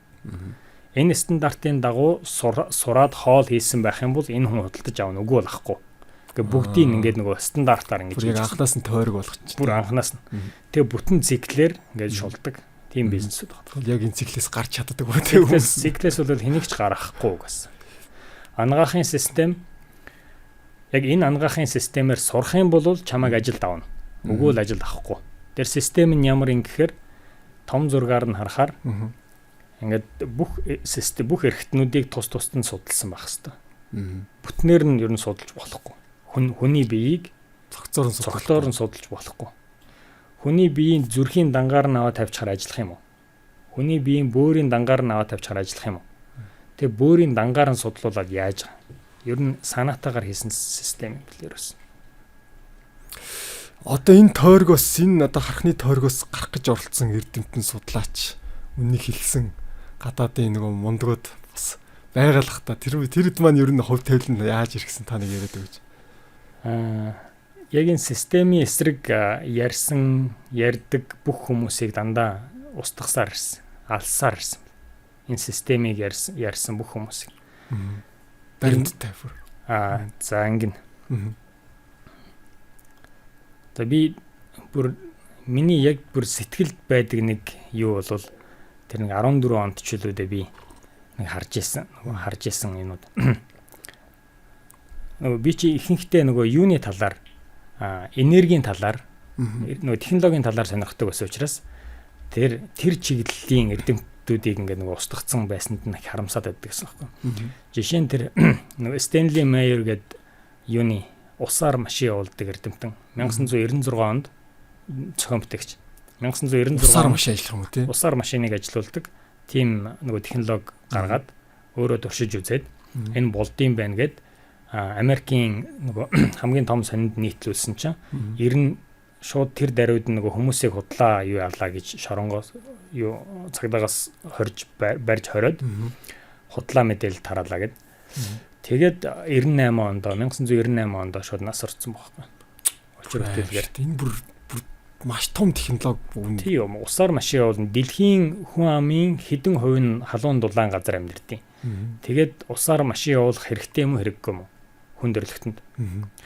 Энэ стандартын дагуу сураад хоол хийсэн байх юм бол энэ хүн худалдаж авна. Үгүй бол авахгүй. Ингээ бүгдийг ингээд нөгөө стандартаар ингэж яг анханаас нь тойрог болгочих. Бүр анханаас нь. Тэгээ бүтэн циклэр ингээд шулдаг. Тийм бизнесүүд байна. Яг энэ циклээс гарч чаддаг ба тийм хүмүүс. Циклээс бол хэнийг ч гаргахгүй гэсэн. Анагаахын систем яг энэ анагаахын системээр сурах юм бол чамайг ажилд авна. Үгүй л ажилд авахгүй. Тэр систем нь ямар юм гэхээр том зургаар нь харахаар ингээд бүх эрхтнүүдийг тусад нь судалсан байх хэвээр. Бүтнээр нь ер нь судалж болохгүй. Хүний биеийг цогцоор нь судалж болохгүй. Хүний биеийн зүрхийн дангаар нь аваад тавьчихаар ажиллах юм уу? Хүний биеийн бөөрийн дангаар нь аваад тавьчихаар ажиллах юм уу? Тэгээ бөөрийн дангаар нь судлуулад яаж байгаа. Ер нь санаатаагаар хийсэн систем юм билээ ерөөс. Одоо энэ тойргоос энэ одоо харахны тойргоос гарах гэж оролцсон эрдэмтэн судлаач үнийг хэлсэн гадаадын нөгөө мундгууд бас байгалах та тэрд маань ер нь хувь тавилан яаж ирсэн та нэг яриад өгч. Яг энэ системийн эсрэг ярьдаг бүх хүмүүсийг дандаа устгасаар ирсэн. Алсаар ирсэн. Энэ системийг ярьсан бүх хүмүүсийг. Баримттай бүр. За ингэн. За би бүр миний яг бүр сэтгэлд байдаг нэг юу бол тэр нэг 14 онд ч үлүүдээ би нэг харж исэн юмуд. Нөгөө би чи ихэнхдээ нөгөө юуны талаар энергийн талаар нөгөө технологийн талаар сонирхдаг байсан учраас тэр чиглэлийн эрдэмтдүүдийг ингээд нөгөө устгацсан байсанд нь харамсаад байдаг гэсэн юм байна. Жишээ нь тэр нөгөө Стенли Майер гэдэг юуны усаар машин явуулдаг эрдэмтэн 1996 онд зохион бүтээгч 1996 усаар машин ажиллах юм тий. Усаар машиныг ажилуулдаг тийм нөгөө технологи гаргаад өөрөө туршиж үзээд энэ болдсон байна гэд Америкийн нөгөө хамгийн том сонинд нийтлүүлсэн чинь ер нь шууд тэр даруйд нөгөө хүмүүсийг худлаа юу яалаа гэж шоронгоос юу цагдаагаас хорж барьж хориод худлаа мэдээлэл тараалаа гэд. Тэгээд 1998 онд шууд нас орсон байхгүй. Очир бүтээлгээр энэ бүр маш том технологи бүгд. Тийм усаар машин явуулна. Дэлхийн хүн амын хэдэн хувь нь халуун дулаан газар амьдэрдэг. Тэгээд усаар машин явуулах хэрэгтэй юм уу хэрэггүй юм уу? Хүн дөрлөгтөнд.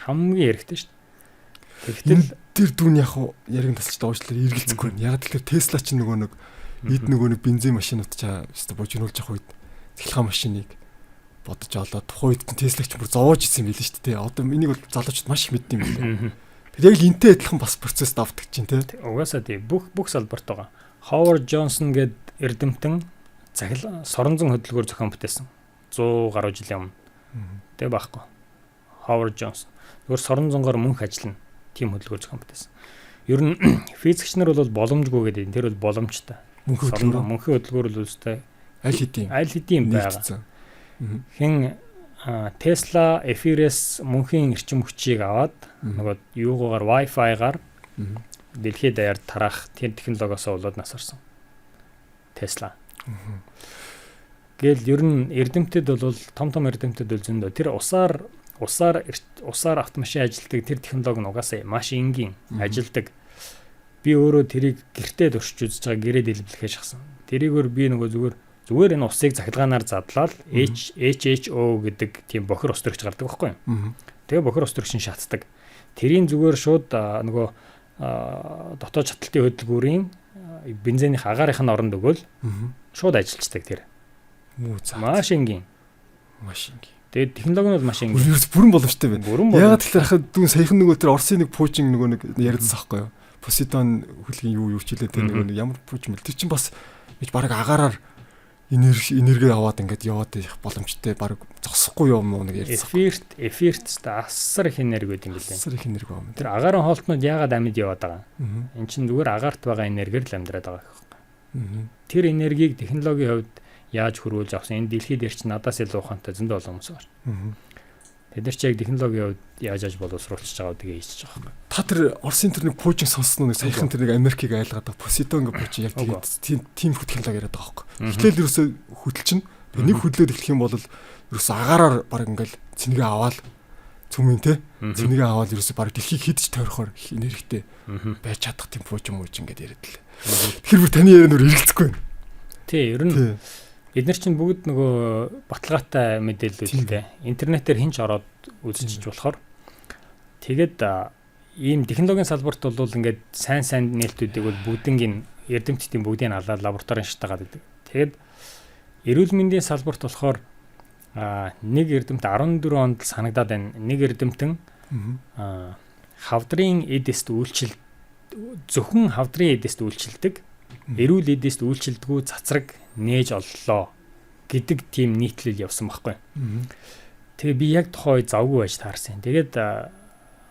Хамгийн хэрэгтэй шүү дээ. Тэгтэл тэр дүүн яг яриг тасч доожлоор эргэлзэхгүй байна. Яг тэгэхээр Tesla ч нөгөө нэг бензин машинууд ч өстө божигнуулж явах үед цэглэхэн машиныг бодож олоо тухайн үед Tesla ч бүр зовоож исэн юм билээ шүү дээ. Одоо энийг бол залуучууд маш их мэддэг юм билээ. Тэр яг энтэй адилхан бас процесс давдаг чинь тий. Угаасаа тий бүх салбарт байгаа. Howard Johnson гээд эрдэмтэн соронзон хөдөлгөөр зохион бүтээсэн. 100 гаруй жилийн өмнө. Тэ байхгүй. Howard Johnson. Зүгээр соронзонгоор мөнх ажиллана. Тим хөдөлгөөр зохион бүтээсэн. Ер нь физикч нар бол боломжгүй гэдэг. Тэр бол боломжтой. Мөнхийн хөдөлгөөр бол үстэй аль хэдийн байгаа. Хин Tesla эфирээс мөнхийн эрчим хүчийг аваад нөгөө юугаар Wi-Fi-гаар дэлхийд даяар тараах тэр технологиосоо болоод нас орсон. Tesla. Гээл ер нь эрдэмтэд бол том эрдэмтэд бол зөндөө тэр усаар автомашин ажилтдаг тэр технологи нь угаасаа маш энгийн ажилдаг. Би өөрөө тэрийг гэртээ туршиж үзэж байгаа гэрээ дэлбэлэхээ шахсан. Тэрийгээр би нөгөө зүгээр энэ усыг захилгаанаар задлаад HHO гэдэг тийм бохир ус төрөгч гардаг байхгүй юу? Тэгээ бохир ус төрөгч нь шатдаг. Тэрийн зүгээр шууд нөгөө дотоод шаталтын хөдөлгүүрийн бензиний агаарынх нь оронд өгөөл шууд ажиллаждаг тэр. Маш энгийн. Тэгээд технологи нь бол маш энгийн. Бүрэн боломжтой байна. Ягаад гэхээр хахад дүүн саяхан нөгөө тэр Орсын нэг пуужин нөгөө нэг яриадсан байхгүй юу? Посейдон хөлгийн юу хилээд нэг ямар пууж мэл тэр чинь бас гэж баг агаараар энерги аваад ингээд яваад их боломжтой баг зогсохгүй юм уу нэг ярьсан. Эфирт асар их энерги байд юм билээ. Асар их энерги байна. Тэр агаарын хоолтнууд ягаад амьд яваад байгаа юм? Эн чинь зүгээр агаарт байгаа энергиэр л амьдраад байгаа юм. Тэр энергийг технологийн хувьд яаж хөрвүүлж авсан энэ дэлхийд дээр чинь надаас илүү ухаантай зөндөө олон хүмүүс байна. Тэд нар ч яг технологийн хувьд яаж боловсруулж байгаа гэдгийг хийж байгаа юм. Та тэр Орсын тэр нэг пуужин сонссноо нэг саяхан тэр нэг Америкийг айлгаад байгаа Посейдон гэх пуужин яг тийм технологи яриад байгаа байхгүй. Гэтэл ерөөсөө хөдөлчин нэг хөдлөөд эхлэх юм бол ерөөсөө агаараар баг ингээл цэнэгээ аваад цүмэн те цэнэгээ аваад ерөөсөө баг дэлхийг хидж тойрохоор энергитэй байж чадах тийм пуужин ингээд яриад л. Тэгэхээр бүр таны яриа нүр эргэлзэхгүй байна. Тий, ер нь бид нар чинь бүгд нөгөө баталгаатай мэдээллүүдтэй интернетээр хинч ороод үзчихэж болохоор тэгээд ийм технологийн салбарт бол ингээд сайн нээлтүүдийг бол бүгднийг эрдэмтдийн бүгдийг алаад лабораторийн шатаагаад байдаг. Тэгээд эрүүл мэндийн салбарт болохоор нэг эрдэмт 14 онд санагдаад байна. Нэг эрдэмтэн хавдрын эдэст зөвхөн хавдрын эдэст үйлчилдэг эрүүл эдэст үйлчилдэггүй цацраг нээж оллоо гэдэг тийм нийтлэл явсан байхгүй. Тэгээ би яг тухай завгүй байж таарсан. Тэгээд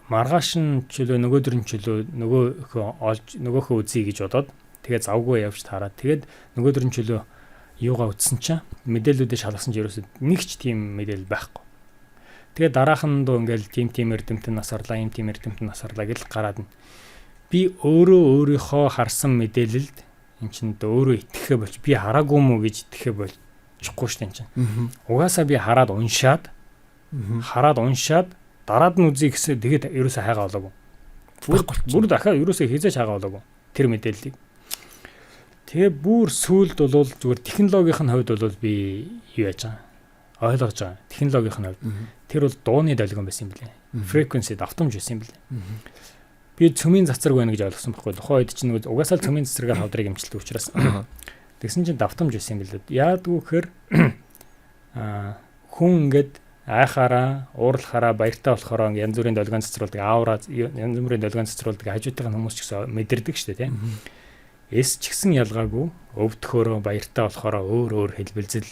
маргааш нь чөлөө нөгөөдөр нь чөлөө нөгөөхөө үзье гэж бодоод тэгээд завгүй явж таараад тэгээд нөгөөдөр нь чөлөө юугаа үтсэн чинь мэдээллүүдээ шалгасан ч ерөөсөд нэг ч тийм мэдээлэл байхгүй. Тэгээд дараахан доо ингээл тийм эрдэмтэн насарлаа, ийм тийм эрдэмтэн насарлаа гэж гараад нь би өөрийнхөө харсан мэдээлэлд эн чинь өөрөө итгэхэ болж би хараагүй мүү гэж итгэхэ болчихгүй шүү дээ эн чинь. Угаасаа би хараад уншаад дараад нь үзье гэсэн тэгээд ерөөсөө хайгаа олоогүй. Бүр дахиад ерөөсөө хизээч хайгаа олоогүй тэр мэдээллийг. Тэгээ бүр сүүлд бол зүгээр технологийн хувьд бол би юу яаж байгаа ойлгож байгаа. Технологийн хувьд тэр бол дууны долгион байсан юм блэ. Frequency давтамж байсан юм блэ. Би цөмийн цацраг байна гэж ойлгосон байхгүй. Тухайн үед чинь нэг угаасаа цөмийн цацрагаар хавдрыг эмчилдэг учраас. Тэгсэн чинь давтамж байсан юм билээ. Яадгүй гэхээр хүн ингээд айхаараа, уурлахаараа, баяртай болохоор янз бүрийн долгион цацруулдаг, аавраа янз бүрийн долгион цацруулдаг хажуутайх нь хүмүүс ч гэсэн мэдэрдэг шүү дээ, тийм. Эс ч гэсэн ялгаагүй өвдөхөөрөө баяртай болохоор өөр хэлбэлзэл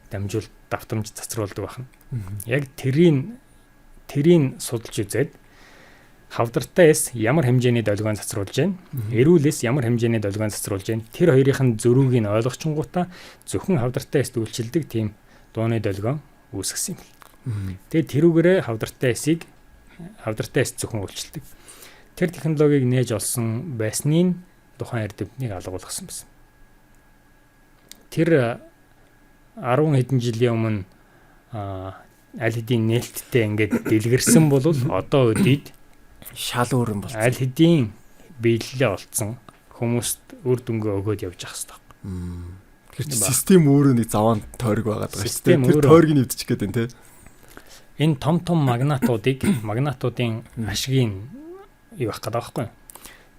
дамжуул давтамж цацруулдаг байна. Яг тэрийн судалж үзээд хавдартай эс ямар хэмжээний долгион цацруулж байна? Эрүүл эс ямар хэмжээний долгион цацруулж байна? Тэр хоёрын зөрүүгийг ойлгочингуудаа зөвхөн хавдартай эст үйлчилдэг тийм дууны долгион үүсгэсэн юм. Тэгээд тэрүүгээрээ хавдартай эс зөвхөн үйлчилдэг. Тэр технологиг нээж олсон байсныг тухайн эрдэмтнийг алгуулсан байсан. Тэр 10 хэдэн жилийн өмнө аль хэдийн нээлттэй ингээд дэлгэрсэн бол одоо үдийд шал өөр юм бол аль хэдийн биелэлээ олцсон хүмүүст үр дүнгээ өгөөд явж ах хэрэгтэй. Тэгэхээр систем өөрөө нэг заваан тойрог байгаад байгаа шүү дээ. Тэр тойргийг нэвдчих гээд байна те. Энэ том магнатуудын ашгийг юу байх гэдэг байхгүй.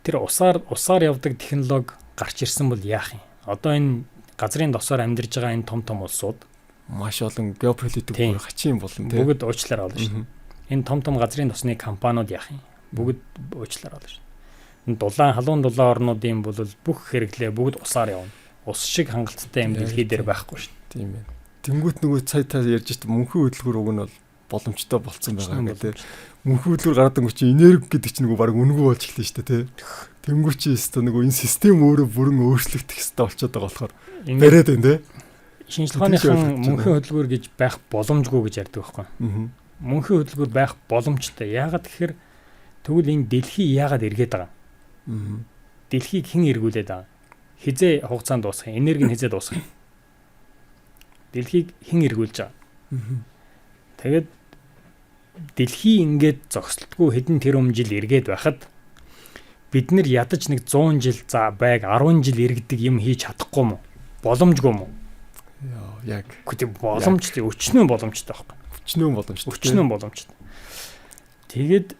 Тэр усаар явдаг технологи гарч ирсэн бол яах юм? Одоо энэ газрын досоор амьдарж байгаа энэ том улсууд маш олон геополитик хачин болно те. Бүгд уучлаар олно шүү. Энэ том газрын тосны компаниуд яах юм? Бүгд уучлаар олно шүү. Энэ халуун дулаан орнуудын бол бүх хэрэглээ бүгд усаар явна. Ус шиг хангалттай юм дэлхий дээр байхгүй шүү. Тийм ээ. Тэнгүүт нөгөө цай та ярьж байгаа мөнхийн хөдөлгүүр уг нь бол боломжтой болцсон байгаа гэдэг. Мөнхийн хөдөлгүүр гараад байгаа чинь энерги гэдэг чинь нөгөө баг үнэгүй болж эхэлнэ шүү дээ, тэ. Тэнгүүт чи өстө нөгөө энэ систем өөрөө бүрэн өөрчлөгдөх хэрэгтэй болчиход байгаа болохоор бариад байна, тэ. Шинжлэх ухааныхан мөнхийн хөдөлгүүр гэж байх боломжгүй гэж ярьдаг байхгүй. Мөнхийн хөдөлгүүр байх боломжтой. Яагаад гэхээр тэгвэл энэ дэлхий яагаад эргээд байгаа? Дэлхийг хэн эргүүлээд байгаа? Хизээ хугацаанд дуусах юм? Энерги нь хизээ дуусах юм? Дэлхийг хэн эргүүлж байгаа. Тэгээд дэлхий ингээд зогсолтгүй хэдэн тэрбум жил эргээд байхад бид нэр ядаж нэг 100 жил за байг 10 жил эргэдэг юм хийж чадахгүй мó? Боломжгүй мó? Яг. Гэхдээ боломжтой, өчнөө боломжтой байхгүй. Өчнөө боломжтой. Тэгээд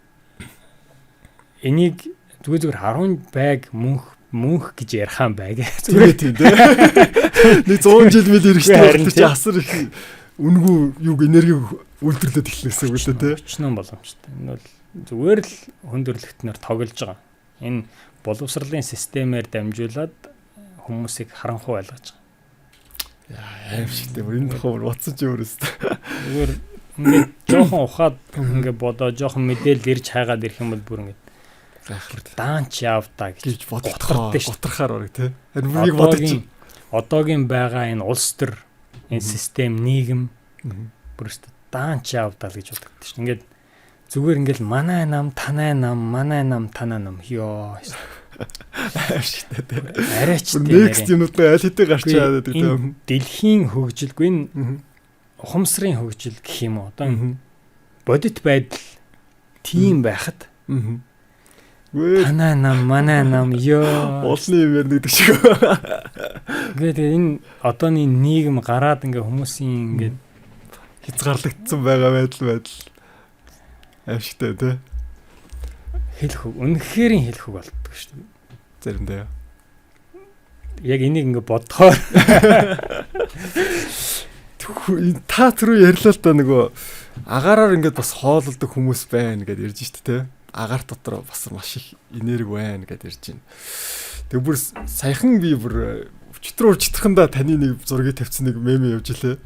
энийг зүгээр 10 байг мөнх гэж ярихаан байг. Зүгээр тийм дээ. Нэг 100 жил мэл эргэжтэй чи асар их үнгүй юг энерги үйлдвэрлээд эхлэсэн үг л дээ. Өчнөө боломжтой. Энэ бол зүгээр л хүндрэлтнээр тоглож байгаа. Энэ боловсролын системээр дамжуулаад хүмүүсийг харанхуй байлгаж байгаа. Аим шигтэй энэ тухай утсан ч өөрөөсөө. Зүгээр ингээд жоохон ухаад ингээд бодоо жоохон мэдээлэл ирж хайгаад ирэх юм бол бүр ингээд гайхал даанч явдаа гэж бодлохоор бараг тий. Харин бүрийг бодож одоогийн байгаа энэ улс төр энэ систем нийгэм бүрст даанч явдаа гэж боддог шүү. Ингээд зүгээр ингээд манай нам танай нам ёо. Ашигтай тий. Арайч тий. Next юмуд аль хэдийн гарч чаад байдаг тий. Дэлхийн хөгжилгүй энэ ухамсарын хөгжил гэх юм уу? Одоо бодит байдал тийм байхад танай нам манай нам ёо. Улсны юм ярьдаг шиг. Ингээд энэ одооны нийгэм гараад ингээ хүмүүсийн ингээд хязгаарлагдсан байгаа байдал ашигтай тий. хэлэх үг үнэхэрийн хэлэх үг болдог шүү дээ. Заримдаа. Яг энийг ингээ бодохоор та түрүү ярьлаа л да нөгөө агаараар ингээд бас хоололдог хүмүүс байна гэдээ ярьж штэ тий. Агаар дотор бас маш их энерги байна гэдээ ярьж байна. Тэг бүр саяхан би бүр өчтөрхөндөө таны нэг зургийг тавьсан нэг мем явж илээ.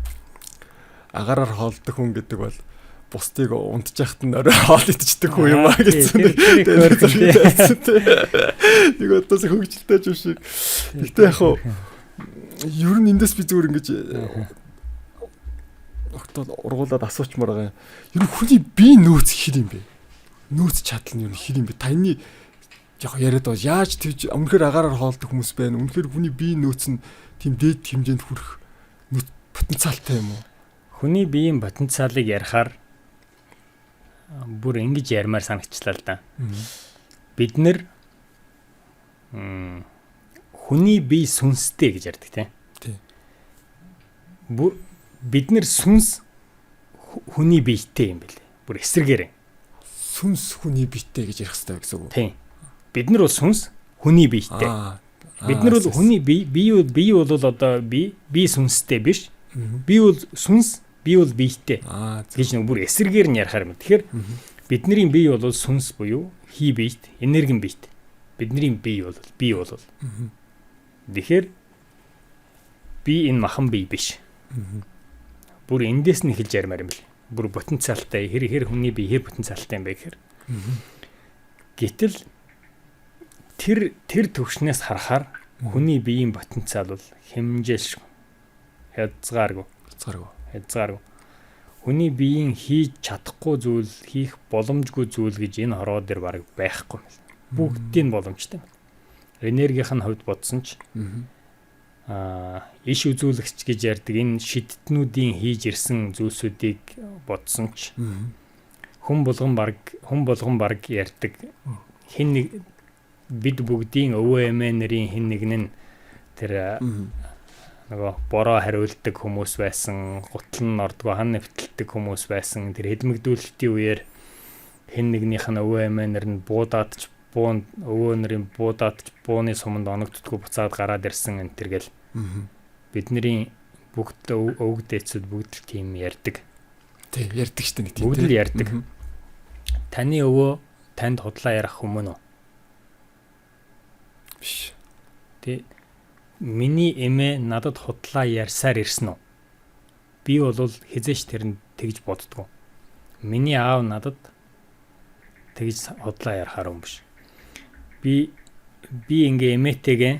Агаараар хоолдог хүн гэдэг бол бусдыг унтж яхад нь орой хоол идчихдэг хүн юм аа гэсэн. Нэг одоос хөгжилтэй юм шиг. Гэтэ яг ер нь эндээс би зүгээр ингэж огтод ургуулад асуучмаар байгаа. Ер нь хүний бие нөөц хэр юм бэ? Нөөц чадал нь ер нь хэр юм бэ? Таны яг яриад байгаа яаж тэгж өмнөхөр агаараар хоолдог хүмүүс байна. Өмнөхөр хүний бие нөөц нь тийм дээд хэмжээнд хүрэх потенциалтай юм уу? Хүний биеийн потенциалыг ярихаар бүр ингэж ярмаар санагчлаа л да. Бид нэр хүний бие сүнстэй гэж ярьдаг тийм. Бид нэр сүнс хүний биетэй юм бэлээ. Бүр эсэргээрээ. Сүнс хүний биетэй гэж ярих хэрэгтэй гэсэн үг. Тийм. Бид нар бол сүнс хүний биетэй. Бид нар бол хүний бие бол одоо бие сүнстэй биш. Би бол сүнс, би бол биетэй. Гэж нэг бүр эсэргээр нь ярихаар юм. Тэгэхээр бидний бие бол сүнс буюу хий биет, энергийн биет. Бидний бие бол. Тэгэхээр би энэ махан бие биш. Бүр эндээс нь эхэлж ярмаар юм бэл. Бүр потенциалтай хэр хүний бие хэр потенциалтай юм бэ гэхээр. Гэтэл тэр төвшнээс харахаар хүний биеийн потенциал бол хэмжээлшгүй. Хязгааргүй. Хүний биеийн хийж чадахгүй зүйл, хийх боломжгүй зүйл гэж энэ хороо дээр бараг байхгүй юм. Бүгдийн боломжтой. Энергийн хувьд бодсон ч иш үзүүлэгч гэж ярьдаг энэ шидтнүүдийн хийж ирсэн зүйлсүүдийг бодсон ч хүн болгон баг ярьдаг хин нэг бид бүгдийн өвөө эмээ нарын хин нэг нь тэр нөгөө бороо хариулдаг хүмүүс байсан, гутал нь ордгоо хан нэвтэлдэг хүмүүс байсан. Тэр хэдмэгдүүлэлтийн үеэр хин нэгнийх нь өвөө эмээ нар нь буудаадч өвөө нарын буудаадч бууны суманд оногддгоо буцаад гараад ирсэн энэ төр гэл. Бидний бүгд өвөг дээдсүүд бүгд л тийм ярьдаг. Тий, ярьдаг шүү дээ. Бүгд л ярьдаг. Таны өвөө танд худлаа ярих хүмүүн үү? Биш. Тий. Миний эмээ надад худлаа ярьсаар ирсэн үү? Би бол хизээч тэрэнд тэгж боддгоо. Миний аав надад тэгж худлаа ярихаар юм биш. Би ингээ эмээтэйгээ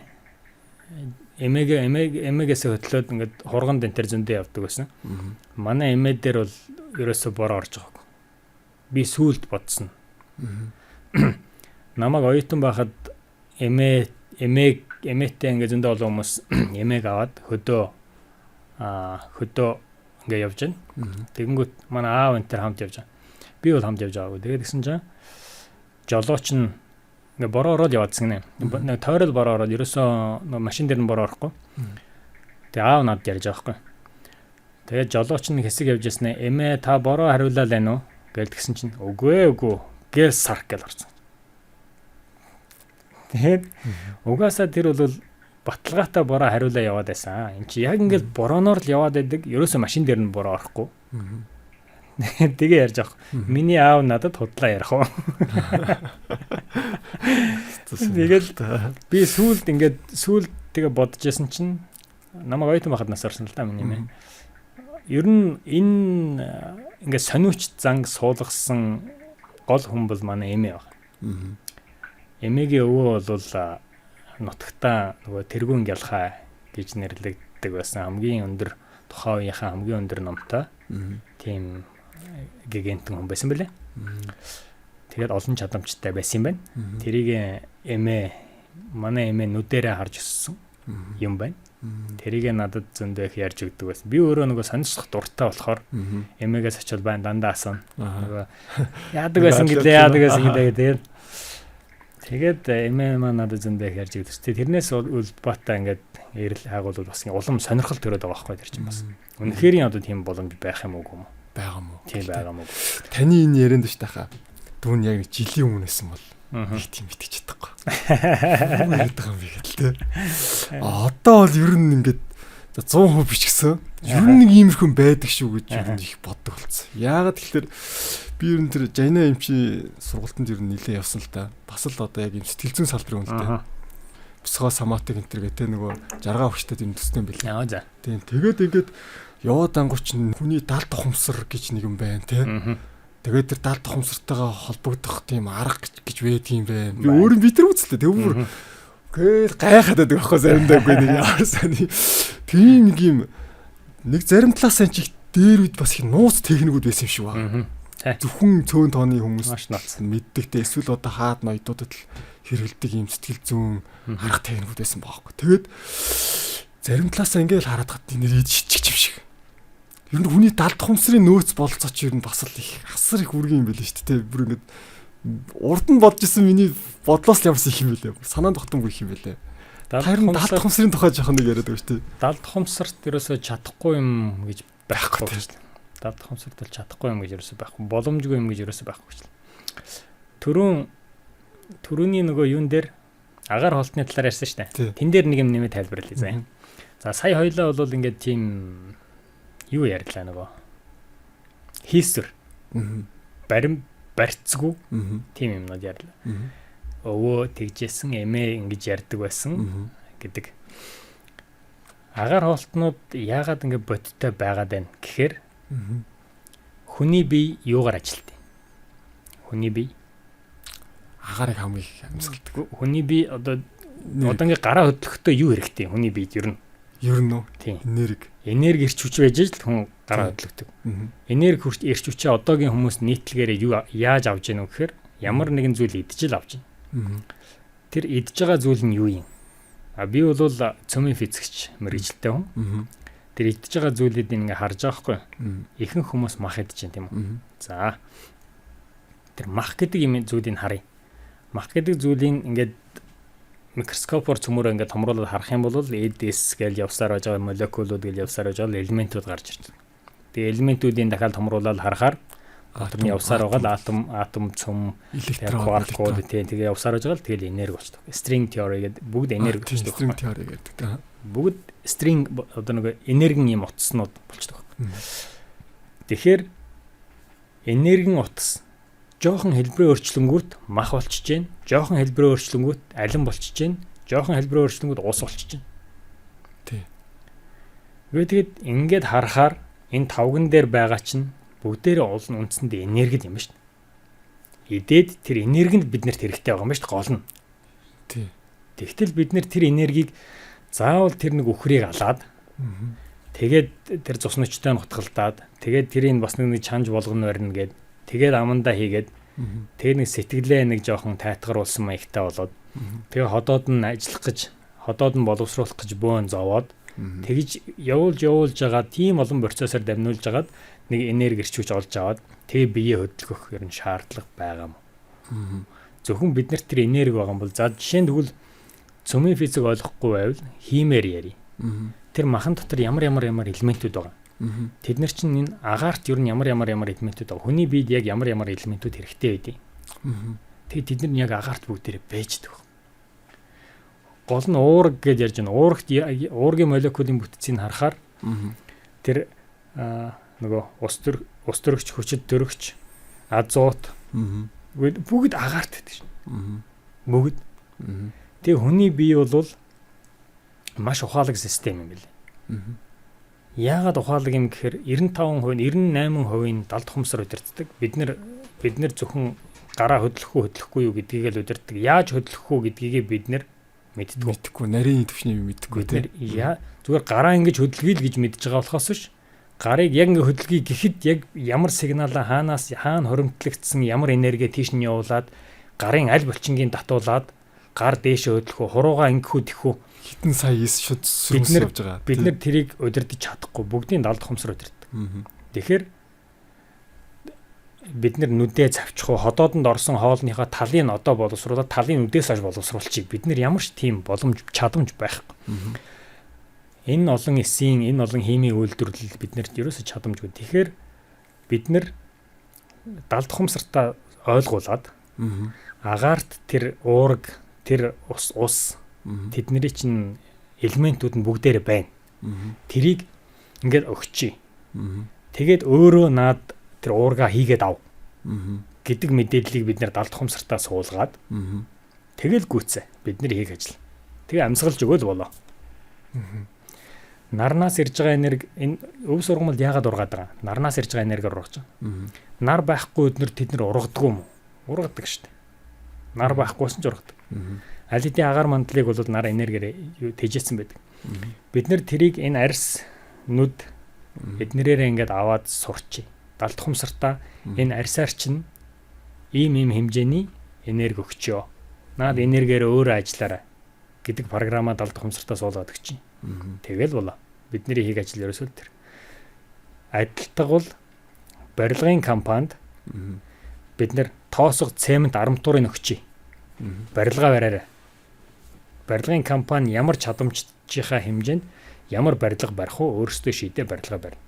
эмээгээс хөтлөөд ингээд хурган дэнтер зөндөө явдаг байсан. Манай эмээ дээр бол ерөөсө бороо орж байгаагүй. Би сүулт бодсон. Намайг оюутан байхад эмээтэй ингээд зөндөө олон хүмүүс эмээг аваад хөдөө хөдөө ингээ явж байна. Тэгэнгүүт манай аав энтер хамт явж байгаа. Би бол хамт явж байгаагүй. Тэгээд гисэн чинь жолооч нь ингээ бороо ороод яваадсан гинэ. Нэг тойрол бороо ороод ерөөсөө машин дээр нь бороо орохгүй. Тэгээ аав надад ярьж байгаа байхгүй. Тэгээд жолооч нь хэсэг явж яснаа эмээ та бороо хариулаад байна уу гэж тэгсэн чинь үгүй гээл сар гэж орсон. Тэгээд угаасаа тэр бол баталгаатай бороо хариулаа яваад байсан. Энд чи яг ингээд борооноор л яваад байдаг. Ерөөсөө машин дээр нь бороо орохгүй. Тэгээ ярьж байгаа. Миний аав надад худлаа ярих уу. Тэгээд би сүүлд тэгээ бодож ясан чинь намайг ойтон байхад нас орсон л да миний мэн. Ер нь энэ ингээд сониуч занг суулгасан гол хүн бол манай эмээ байна. Эмээгийн өвөө бол нутагтаа нөгөө тэргүүн гялхаа гэж нэрлэгддэг байсан хамгийн өндөр тухайн үеийнхээ хамгийн өндөр номтой тийм гигантэн хүн байсан бэлээ. Тэгээд олон чадамжтай байсан юм байна. Тэрийг манай эмээ нүдэрээ харж өссөн юм байна. Тэрийг надад зөндөө их ярьж өгдөг байсан. Би өөрөө нөгөө сонирхох дуртай болохоор эмээгээс очил байна дандаа асууна. Нөгөө яадаг байсан гэлээ. Тэгээд эмээ маань надад зөндөө их ярьж өгдөг. Тэрнээс улбаатай ингээд эрэл хайгуул бас улам сонирхол төрөөд байгаа байхгүй тэр чинь бас. Үнэхээр одоо тийм боломж байх юм уу? Байгаа мó. Тийм байгаа мó. Таны энэ ярианд ш тахаа. Дүүн яг жилийн өмнөөсөн бол их тийм итгэж чадахгүй. Юу яриад байгаа юм бэ гэдэл тэ. Одоо бол ер нь ингээд 100% бичгсэн. Ер нь нэг иймэрхэн байдаг шүү гэж ер нь их боддог болсон. Яагаад тэгэхээр би ер нь тэр Жайна эмчи сургалтанд ер нь нилээ явсан л та. Бас л одоо яг юм сэтгэл зүйн салбарын үнэтэй. Психосоматик энтер гэдэг нөгөө жаргаа өгчтэй юм төстэй юм билээ. Яа за. Тийм тэгээд ингээд яваад ангууч хүний даалт ухамсар гэж нэг юм байна тий. Тэгээд тэр даалт ухамсартайгаа холбогдох тийм арга гэж байдаг юм байна. Би өөрөө би тэр үзлээ. Тэг бүр гээл гайхаад байдаг байхгүй заримдаагүй нэг яарсан. Тийм нэг юм нэг зарим талаас нь чих дээр үед бас их нууц техникүүд байсан юм шиг байна. Зөвхөн цөөн тооны хүмүүс мэддэгтэй эсвэл одоо хаад ноёдуудад л хэрэгэлдэг юм сэтгэл зүйн арга техникүүд байсан баахгүй. Тэгээд зарим талаас нь ингээл хараад гад нэр шиччих юм шиг. Ер нь хүний даалт ухамсарын нөөц бололцооч ер нь бас л их асар их үргэн юм байл шүү дээ. Бүр ингээд урд нь бодож исэн миний бодлоос л ямарсан их юм бэлээ. Санаанд тогтомгүй их юм бэлээ. Харин даалт ухамсарын тухай жоохон нэг яриад байгаа шүү дээ. Даалт ухамсарт ерөөсөө чадахгүй юм гэж байхгүй шүү дээ. Даалт ухамсарт л чадахгүй юм гэж ерөөсөө байхгүй. Боломжгүй юм гэж ерөөсөө байхгүй шүү дээ. Төрөний нөгөө юун дээр агаар холтны талаар ярьсан шүү дээ. Тэн дээр нэг юм нэмээд тайлбарлая заа. За сая хоёлаа бол ингээд тийм юу ярьлаа нөгөө хийсвэр барьцгүй тийм юмнууд ярьлаа. Өвөө тэгжсэн эмээ ингэж ярьдаг байсан гэдэг. Агаар холтнууд яагаад ингэ бодиттой байгаад байна гэхээр хүний бие юугаар ажилтдаг? Хүний бие агаарыг хамгийн их амьсгалдаг. Хүний бие одоо ингээ гараа хөдлөхдөө юу хэрэгтэй? Хүний биед ер нь тийм энерги ирч хүч байж л хүн гараа хөдлөгдөг. Энерги ирч хүчээ одоогийн хүмүүс нийтлэгээрээ юу яаж авж яах вэ гэхээр ямар нэгэн зүйл идэж л авч байна. Тэр идэж байгаа зүйл нь юу юм? Би бол цөмийн физикч мэрэгжилтэй хүн. Тэр идэж байгаа зүйлийг ингээ харж байгаа хгүй. Ихэнх хүмүүс мах идэж байна тийм үү? За. Тэр мах гэдэг юм зүйлийг харъя. Мах гэдэг зүйлийг ингээд микроскопоор цөмөрөө ингээд томруулаад харах юм бол EDS гэж явсаар байгаа молекулууд гэж явсаар байгаа элементүүд гарч ирж байна. Тэгээ элементүүдийн дахиад томруулаад харахаар атомны явсаар байгаа атом цөм электрон тэгээ явсаар байгаа л тэгэл энерги болчихдог. String theory гэдэг бүгд энерги болчихдог. String theory гэдэг. Бүгд string одоо нэг энергийн юм утаснууд болчихдог. Тэгэхээр энергийн утас жоохон хэлбэрийн өөрчлөнгүүт мах болчихж гэн, жоохон хэлбэрийн өөрчлөнгүүт алин болчихж гэн, жоохон хэлбэрийн өөрчлөнгүүт ус болчихж гэн. Тий. Тэгээд ингээд харахаар энэ тавган дээр байгаа чинь бүгдээрээ олон үндсэндээ энерги юм ба шүү дээ. Идээд тэр энергинд биднэрт хэрэгтэй байгаа юм ба шүү дээ гол нь. Тий. Тэгтэл бид нэр тэр энергийг заавал тэр нэг үхрийг алаад тэгээд тэр цусночтой нутгалдаад тэгээд тэрийг бас нэг чанж болгоно барина гэд тэгээд амандаа хийгээд тэгээд нэг сэтгэлээ нэг жоохон тайтгаруулсан маягтай болоод тэгээд ходоод нь ажиллах гэж ходоод нь боловсруулах гэж бөөн зовоод Тэгж явуулж байгаа тийм олон процессор дамжуулж агаад нэг энерги ирчүүж олж аваад тэгээ бие хөдөлгөх ер нь шаардлага байгаа юм. Зөвхөн биднэрт тэр энерги байгаа юм бол за жишээ нь тэгвэл цөмийн физик ойлгохгүй байвал хиймээр яри. Тэр махан дотор ямар элементүүд байгаа. Тэд нар чинь энэ агаарт ер нь ямар элементүүд байгаа. Хүний биед яг ямар элементүүд хэрэгтэй байдیں۔ Тэгээ тэд нар яг агаарт бүгдээрээ байждаг. Гол нь уурга гэж ярьж байна. Уургийн молекулын бүтцийг харахаар тэр нөгөө ус төрөгч, хүчит төрөгч, азот бүгд агаарт байдаг шин. Бүгд. Тэгээ хүний бие бол маш ухаалаг систем юм билээ. Яагаад ухаалаг юм гэхээр 95%, 98% далд хумсар удирддаг. Бид нар зөвхөн гараа хөдлөхгүй юу гэдгийг л удирддаг. Яаж хөдлөх үү гэдгийг бид нар мэддэггүй. Нарийн төвшний мэддэггүй тийм. Зүгээр гараа ингэж хөдлөгийг л гэж мэдж байгаа болохоос биш. Гарыг яг ингэ хөдлөгийг гэхэд яг ямар сигналаа хаана хоримтлагдсан ямар энерги тийш нь явуулаад гарын аль булчингийн татуулаад гар дээшээ хөдлөх үү, хуруугаа ингэхүү тэхүү хитэн сая 9 шууд сүрс явж байгаа. Бид нар тэрийг удирдах чадахгүй. Бүгдийн далд хумсар удирддаг. Тэгэхээр бид нар нүдээ завчих уу, ходоодонд орсон хоолныхаа талын одоо боловсруулаад талын нүдээс хойш боловсруулчих. Бид нар ямар ч тийм чадамж байхгүй. Энэ олон эсийн, энэ олон химийн үйлдвэрлэл биднэрт ерөөсө чадамжгүй. Тэгэхээр бид нар далд хумсартаа ойлгуулад агаарт тэр уурга, тэр ус тэдний чинь элементүүд нь бүгдээрээ байна. Тэрийг ингээд өгчий. Тэгээд өөрөө наад тэр уурга хийгээд ав. Гэдэг мэдээллийг бид нэр далд хумсартаа суулгаад тэгэл гүйцээ. Бид нар хийх ажил. Тэгээ амьсгалж өгөөл болоо. Нарнаас ирж байгаа энерги энэ өв сургамалд яагаад ургаад байгаа? Нарнаас ирж байгаа энергиор ургаж байгаа. Нар байхгүй өднөр тэд нар ургадаг юм уу? Ургадаг шүү дээ. Нар байхгүйсэн ч ургадаг. Аль хэдийн агаар мандлыг бол нар энергиэр тэжээсэн байдаг. Бид нэр тэрийг энэ арьс нүд эднэрээрээ ингээд аваад сурчий. Далд хумсартаа энэ арьсаар чинь ийм хэмжээний энерги өгчөө. Наад энергиээр өөрөө ажиллаарай гэдэг програмаа далд хумсартаа суулгаад өгчий. Тэгэл болоо. Бидний хийх ажил ерөөсөө тэр. Адилтга бол барилгын компанид бид нэр тоосго цемент арматурыг өгчий. Барилга бариарай. Барилгын компани ямар чадамжийнхаа хэмжээнд ямар барилга барих уу өөрсдөө шийдээ барилга барина.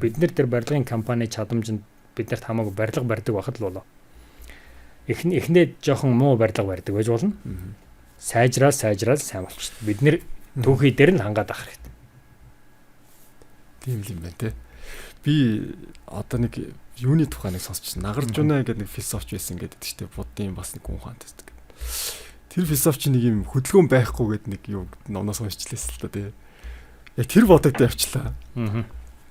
Бид нэр тэр барилгын компани чадамжинд биднэрт хамаагүй барилга барьдаг байхад л болоо. Эхнээд жоохон муу барилга барьдаг байж болно. Сайжраад сайн болчихсон. Бид нэр түүхий дээр нь хангаад авах хэрэгтэй. Тийм л юм байна те. Би одоо нэг юуны тухай нэг сонсчихсан. Нагаржуна гэдэг нэг философч байсан гэдэг чинь буддын бас нэг хүн хаантайдаг. Тэр философч нэг юм хөдөлгөөн байхгүй гэдэг нэг юу номноос уншчихлээсэн л та тий. Яг тэр бодогдоо явчлаа.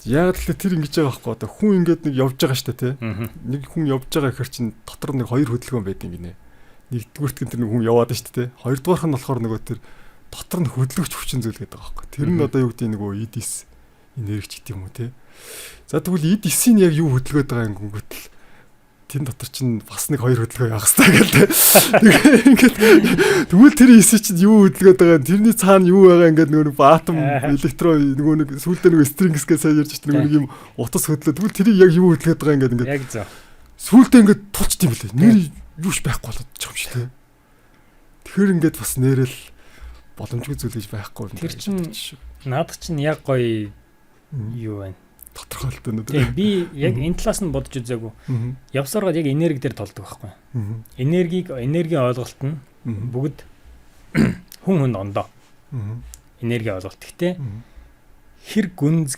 Яг л тэр ингэж байгаа байхгүй одоо хүн ингээд нэг явж байгаа штэ тий. Нэг хүн явж байгаа гэхэр чинь дотор нэг хоёр хөдөлгөөн байдаг юм гинэ. Нэгдүгürt гэн тэр нэг хүн яваад штэ тий. Хоёрдугаарх нь болохоор нөгөө тэр дотор нь хөдөлгөгч хүчин зүйл гэдэг байгаа байхгүй. Тэр нь одоо юу гэдэг нөгөө EDS энерги ч гэдэг юм уу тий. За тэгвэл EDS-ийн яг юу хөдөлгөөд байгаа юм гүнгөтл тэн дотор чинь бас нэг хоёр хөдөлгөөн явах хэрэгтэй гэдэг. Ингээд тэгвэл тэр EDS чинь юу хөдөлгөөд байгаа тэрний цаана юу байгаа ингээд нөгөө атом электрон нөгөө нэг сүүлдээ нөгөө стрингс гэж сайн ярьж байгаа нөгөө нэг юм утас хөдлөө. Тэгвэл тэрийг яг юу хөдөлгөөд байгаа ингээд яг зөв. Сүүлдээ ингээд тулчт юм лээ. Нэр юуш байхгүй болоод байгаа юм шиг тий. Тэгэхээр ингээд бас нэрэл боломжгүй зүйл гэж байхгүй юм. Тэр чинь наадах чинь яг гоё юу байна. Тодорхойлолт өнөдр. Би яг энэ талаас нь бодож үзээгүй. Явсаргаад яг энерги дээр толдог байхгүй. Энергийн ойлголт нь бүгд хүн ондоо. Энерги ойлголт. Гэхдээ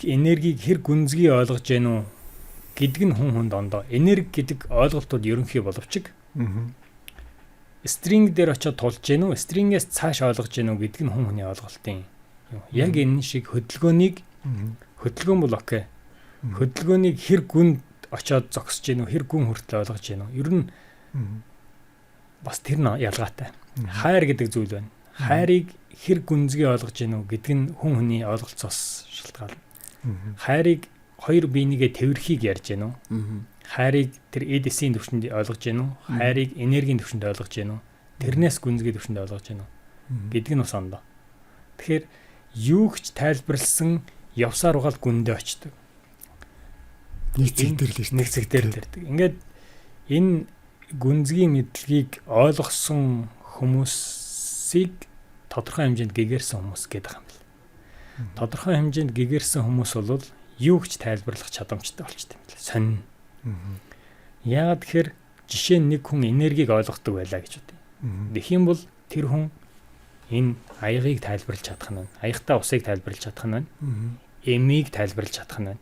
энергийг хэр гүнзгий ойлгож гэнэ үү гэдэг нь хүнд ондоо. Энерги гэдэг ойлголтууд ерөнхий боловч стринг дээр очиод тулж гэнэ үү, стрингээс цааш ойлгож гэнэ үү гэдэг нь хүний ойлголтын. Яг энэ шиг хөдөлгөөн бол окей. Хөдөлгөөнийг хэр гүнд очиод зогсож гэнэ үү, хэр гүн хүртэл ойлгож гэнэ үү. Ер нь бас тэр нь ялгаатай. Хайр гэдэг зүйл байна. Хайрыг хэр гүнзгий ойлгож гэнэ үү гэдэг нь хүний ойлголцоос шалтгаална. Хайрыг хоёр биенийгээ тэвэрхийг ярьж гэнэ үү? Хайрыг тэр EDS-ийн түвшинд ойлгож гэнэ үү? Хайрыг энергийн түвшинд ойлгож гэнэ үү? Тэрнээс гүнзгий түвшинд ойлгож гэнэ үү? Гэдэг нь бас ондоо. Тэгэхээр юу ч тайлбарлсан явсаар угаал гүндээ очдөг. Нэг зэг дээр л ирдэг. Ингээд энэ гүнзгий мэдлэгийг ойлгосон хүмүүсийг тодорхой хэмжээнд гэгэрсэн хүмүүс гэдэг юм бэл. Тодорхой хэмжээнд гэгэрсэн хүмүүс бол юу ч тайлбарлах чадамжтай болчтой юм бэл. Сонин. Яагаад тэгэхээр жишээ нь нэг хүн энергийг ойлгодог байлаа гэж бодъё. Тэгэх юм бол тэр хүн энэ аягийг тайлбарлаж чадах нь байна. Аягтай усыг тайлбарлаж чадах нь байна. Эмийг тайлбарлаж чадах нь байна.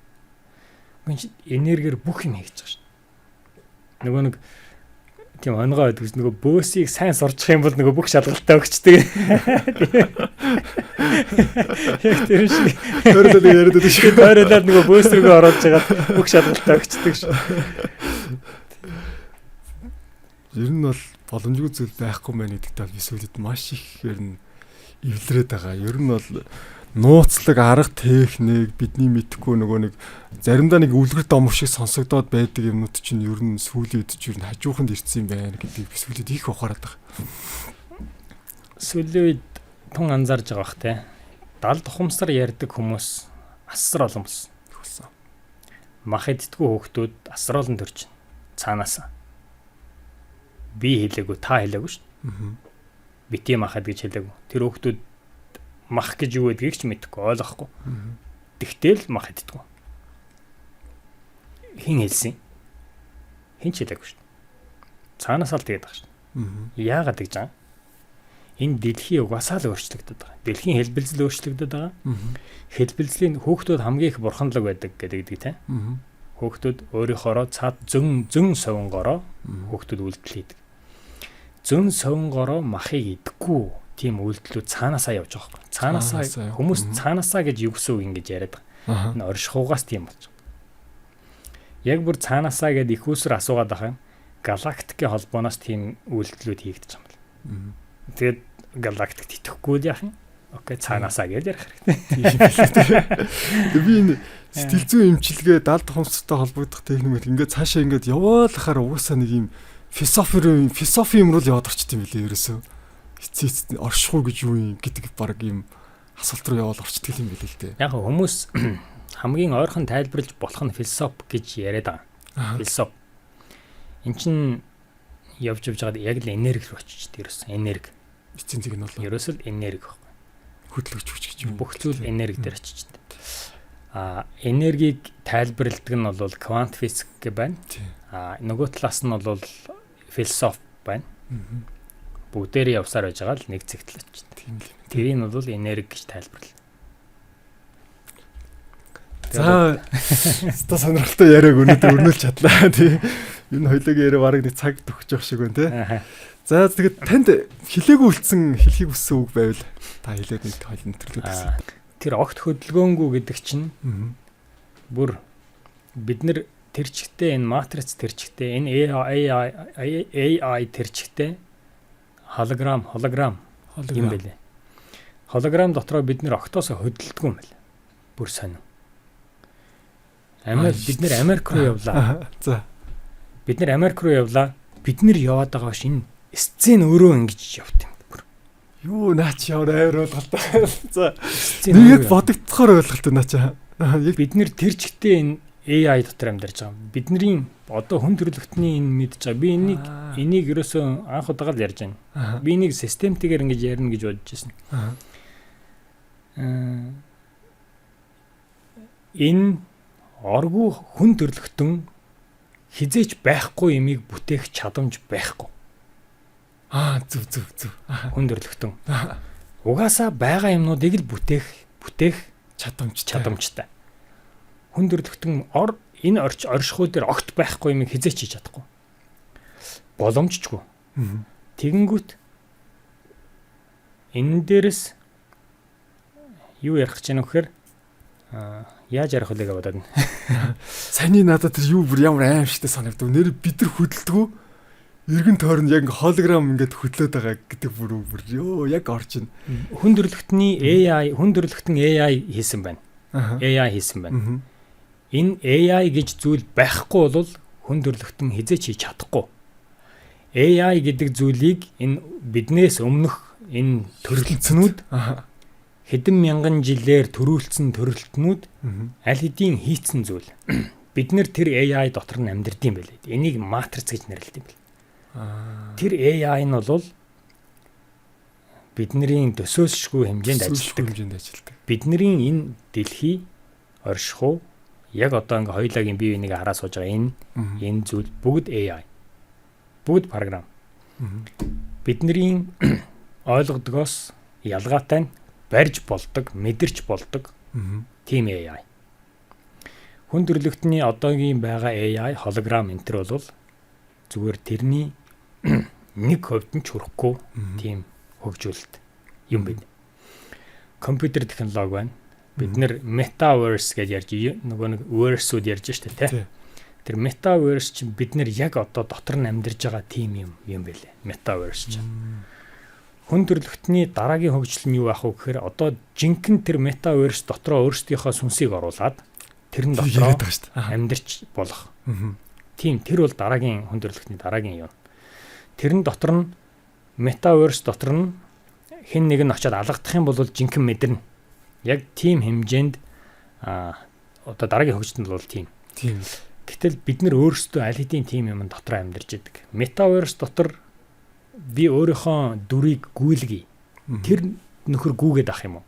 Энергиэр бүх юм хийж байгаа шүү. Нөгөө нэг тийм онгоо байдаг ш. Нөгөө бөөсийг сайн сурчих юм бол нөгөө бүх шалгалтаа өгчдөг. Яг тэр шиг. Төрөлөө яриад байдаг шүү. Төрөлөө нөгөө бөөс рүүгээ ороод байгаа бүх шалгалтаа өгчдөг ш. Ер нь бол боломжгүй зүйл байхгүй мэн гэдэгт бол эсвэл маш ихээр нь эвлэрээд байгаа. Ер нь бол нууцлаг арга техник бидний мэдхгүй нөгөө нэг заримдаа нэг үлгэр домор шиг сонсогдоод байдаг юмнууд чинь ер нь сүүлийн үед чинь хажууханд ирсэн юм байна гэдгийг сүүлийн их ухаарад байгаа. Сүүлийн үед тун анзаарж байгаа бах те. 70 тухамсар ярьдаг хүмүүс асар олон болсон. Мах идтгүү хүүхдүүд асар олон төрж байна. Цаанаас. Би хэлээгүй, та хэлээгүй шүү дээ. Бити махад гэж хэлээгүй. Тэр хүүхдүүд мах гэж юу гэдгийг ч мэдэхгүй, ойлгохгүй. Тэгтэл мах идтгүү. Хин хэлсэн. Хин ч хэлээгүй шүү дээ. Цаанаас л тэгээд байгаа шүү дээ. Яагаад гэж байгаа? Энэ дэлхий угаасаа л өөрчлөгдөд байгаа. Дэлхийн хэлбэлзэл өөрчлөгдөд байгаа. Хэлбэлзлийн хүүхдүүд хамгийн их бурханлаг байдаг гэдэг те. Хүүхдүүд өөрийнхоороо цаад зөн совингороо хүүхдүүд үйлдэл хийдэг. Зөн совингороо махыг идэггүй тийм үйлдэлүүд цаанаасаа явж байгаа байхгүй. Цаанаасаа хүмүүс цаанаасаа гэж юу гэсэн үг ингэж яриад байгаа. Энэ оршихугаас тийм болж байгаа. Яг бүр цаанаасаа гэд их усэр асуугаад байгаа юм. Галактикийн холбооноос тийм үйлдэлүүд хийгдэж байгаа юм байна. Тэгээд галактикт итгэхгүй л яах юм? Окей, цаанаасаа гэж ярих хэрэгтэй. Би энэ сэтгэл зүйн эмчилгээ 70 тухамсартай холбогдох техник ингээд цаашаа ингээд яваалахаар угаасаа нэг юм философи юм руу л яваад орчт юм билээ ерөөсөө. Эцээ оршихуй гэж юу юм гэдэг баг юм асуулт руу яваад орчдөг юм билээ л дээ. Яг хүмүүс хамгийн ойрхон тайлбарлаж болох нь философи гэж яриад байгаа. Философи. Эн чин явж байгаад яг л энерги рүү очиж ерөөсөө энерги. Эцсийн зэг нь бол ерөөсөө энерги байхгүй. Хөдөлгөж хүч гэж юм. Бүх зүйл энерги дээр очиж байна. Энергийг тайлбарладаг нь бол квант физик гэх байна. Нөгөө талаас нь бол философи байна. Бүгдээрээ явсаар байж байгаа л нэг зэгтэл очиж. Тийм л. Тэрийг нь бол энерги гэж тайлбарлав. За ста сонирхолтой яриаг өнөөдөр өрнүүлж чадлаа тий. Энэ хоёлыг яриа бараг нэг цаг төгсөж явах шиг байна тий. За тэгээд танд хэлээгүй үлдсэн хэлхийг хүссэн үг байвал та хэлээд нэг хоёлын төрлөө гэсэн. Тэр огт хөдөлгөөнгүй гэдэг чинь бүр бид нар тэр чигтээ энэ матриц тэр чигтээ энэ AI тэр чигтээ холограм юм бэлээ. Холограм дотроо бид нар огтоосоо хөдөлдөг юм байна. Бүр сонин. Бид нар Америк руу явлаа. За. Бид нар Америк руу явлаа. Бид нар яваад байгаа ш энэ сцен өөрөө ингэж явт юм. Юу наач яваа авир болголтой. За. Нэг яг бодогдохоор ойлголтой наачаа. Яг бид нэр тэр чигтээ энэ AI дотор амьдарч байгаа. Бидний одоо хүн төрөлхтний энэ мэдж байгаа. Би энийг ерөөсөө анх удаага л ярьж байна. Би энийг системтэйгээр ингэж ярина гэж бодож байсан. Энэ оргуу хүн төрөлхтөн хизээч байхгүй юмыг бүтээх чадамж байхгүй. Зүг. Хүн төрөлхтөн. Угаасаа байгаа юмнуудыг л бүтээх чадамжтай. Хүн төрөлхтөн энэ оршихуй дээр огт байхгүй юмыг хизээч хийж чадахгүй. Боломжчгүй. Тэгэнгүүт энэ дээрээс юу ярих гэж байна вэ гэхээр яаж ярих вэ гэж бодоод байна. Саний надад тэр юу бүр ямар аимшигтай санагдав. Нэр бид нар хөдөлдгөө эргэн тойронд яг холограм ингээд хөдлөөд байгаа гэдэг бүр ёо яг орж ин. Хүн төрөлхтний AI хийсэн байна. AI хийсэн байна. Энэ AI гэж зүйл байхгүй бол хүн төрөлхтөн хизээч хийж чадахгүй. AI гэдэг зүйлийг энэ биднээс өмнөх энэ төрөлцнүүд хэдэн мянган жилээр төрүүлсэн төрөлтнүүд аль хэдийн хийцэн зүйл. Бид нэр тэр AI дотор нь амьдардаг юм байлээ. Энийг матриц гэж нэрлэдэг юм бэл. Тэр AI нь бол бидний төсөөлшгүй хэмжээнд ажилладаг. Бидний энэ дэлхий оршихуу яг одоо ингээ хоёулагийн бие биенийг хараа сууж байгаа энэ зүйл бүгд AI. Бүгд програм. Бидний ойлгодгоос ялгаатай нь барьж болдог, мэдэрч болдог тийм AI. Хүн төрөлхтний одоогийн байгаа AI холограм энтер бол зүгээр тэрний 1% нь ч хүрэхгүй тийм хөгжүүлэлт юм байна. Компьютер технологи байна. Бид нэр metaverse гэж ярьж нөгөө нэг verse-уд ярьж штэ тий. Тэр metaverse чинь бид нэр яг одоо дотор нь амьдарч байгаа тийм юм байлээ. Metaverse чинь. Хүн төрөлхтний дараагийн хөгжил нь юу байх вэ гэхээр одоо жинхэнэ тэр metaverse дотроо өөрсдийнхөө сүнсийг оруулаад тэрэн дотроо амьдарч болох. Тийм тэр бол дараагийн хүн төрөлхтний дараагийн юм. Тэрэн дотор нь metaverse дотор нь хэн нэг нь очиад алгадах юм бол жинхэнэ мэдэрнэ. Яг тийм хэмжээнд одоо дараагийн хөгжил нь бол тийм. Гэтэл бид нэр өөрсдөө аль хэдийн тийм юм дотор амьдарч идэг. Metaverse дотор би өөрийнхөө дүрийг гүйлгэе. Тэр нөхөр гүгээд ах юм уу?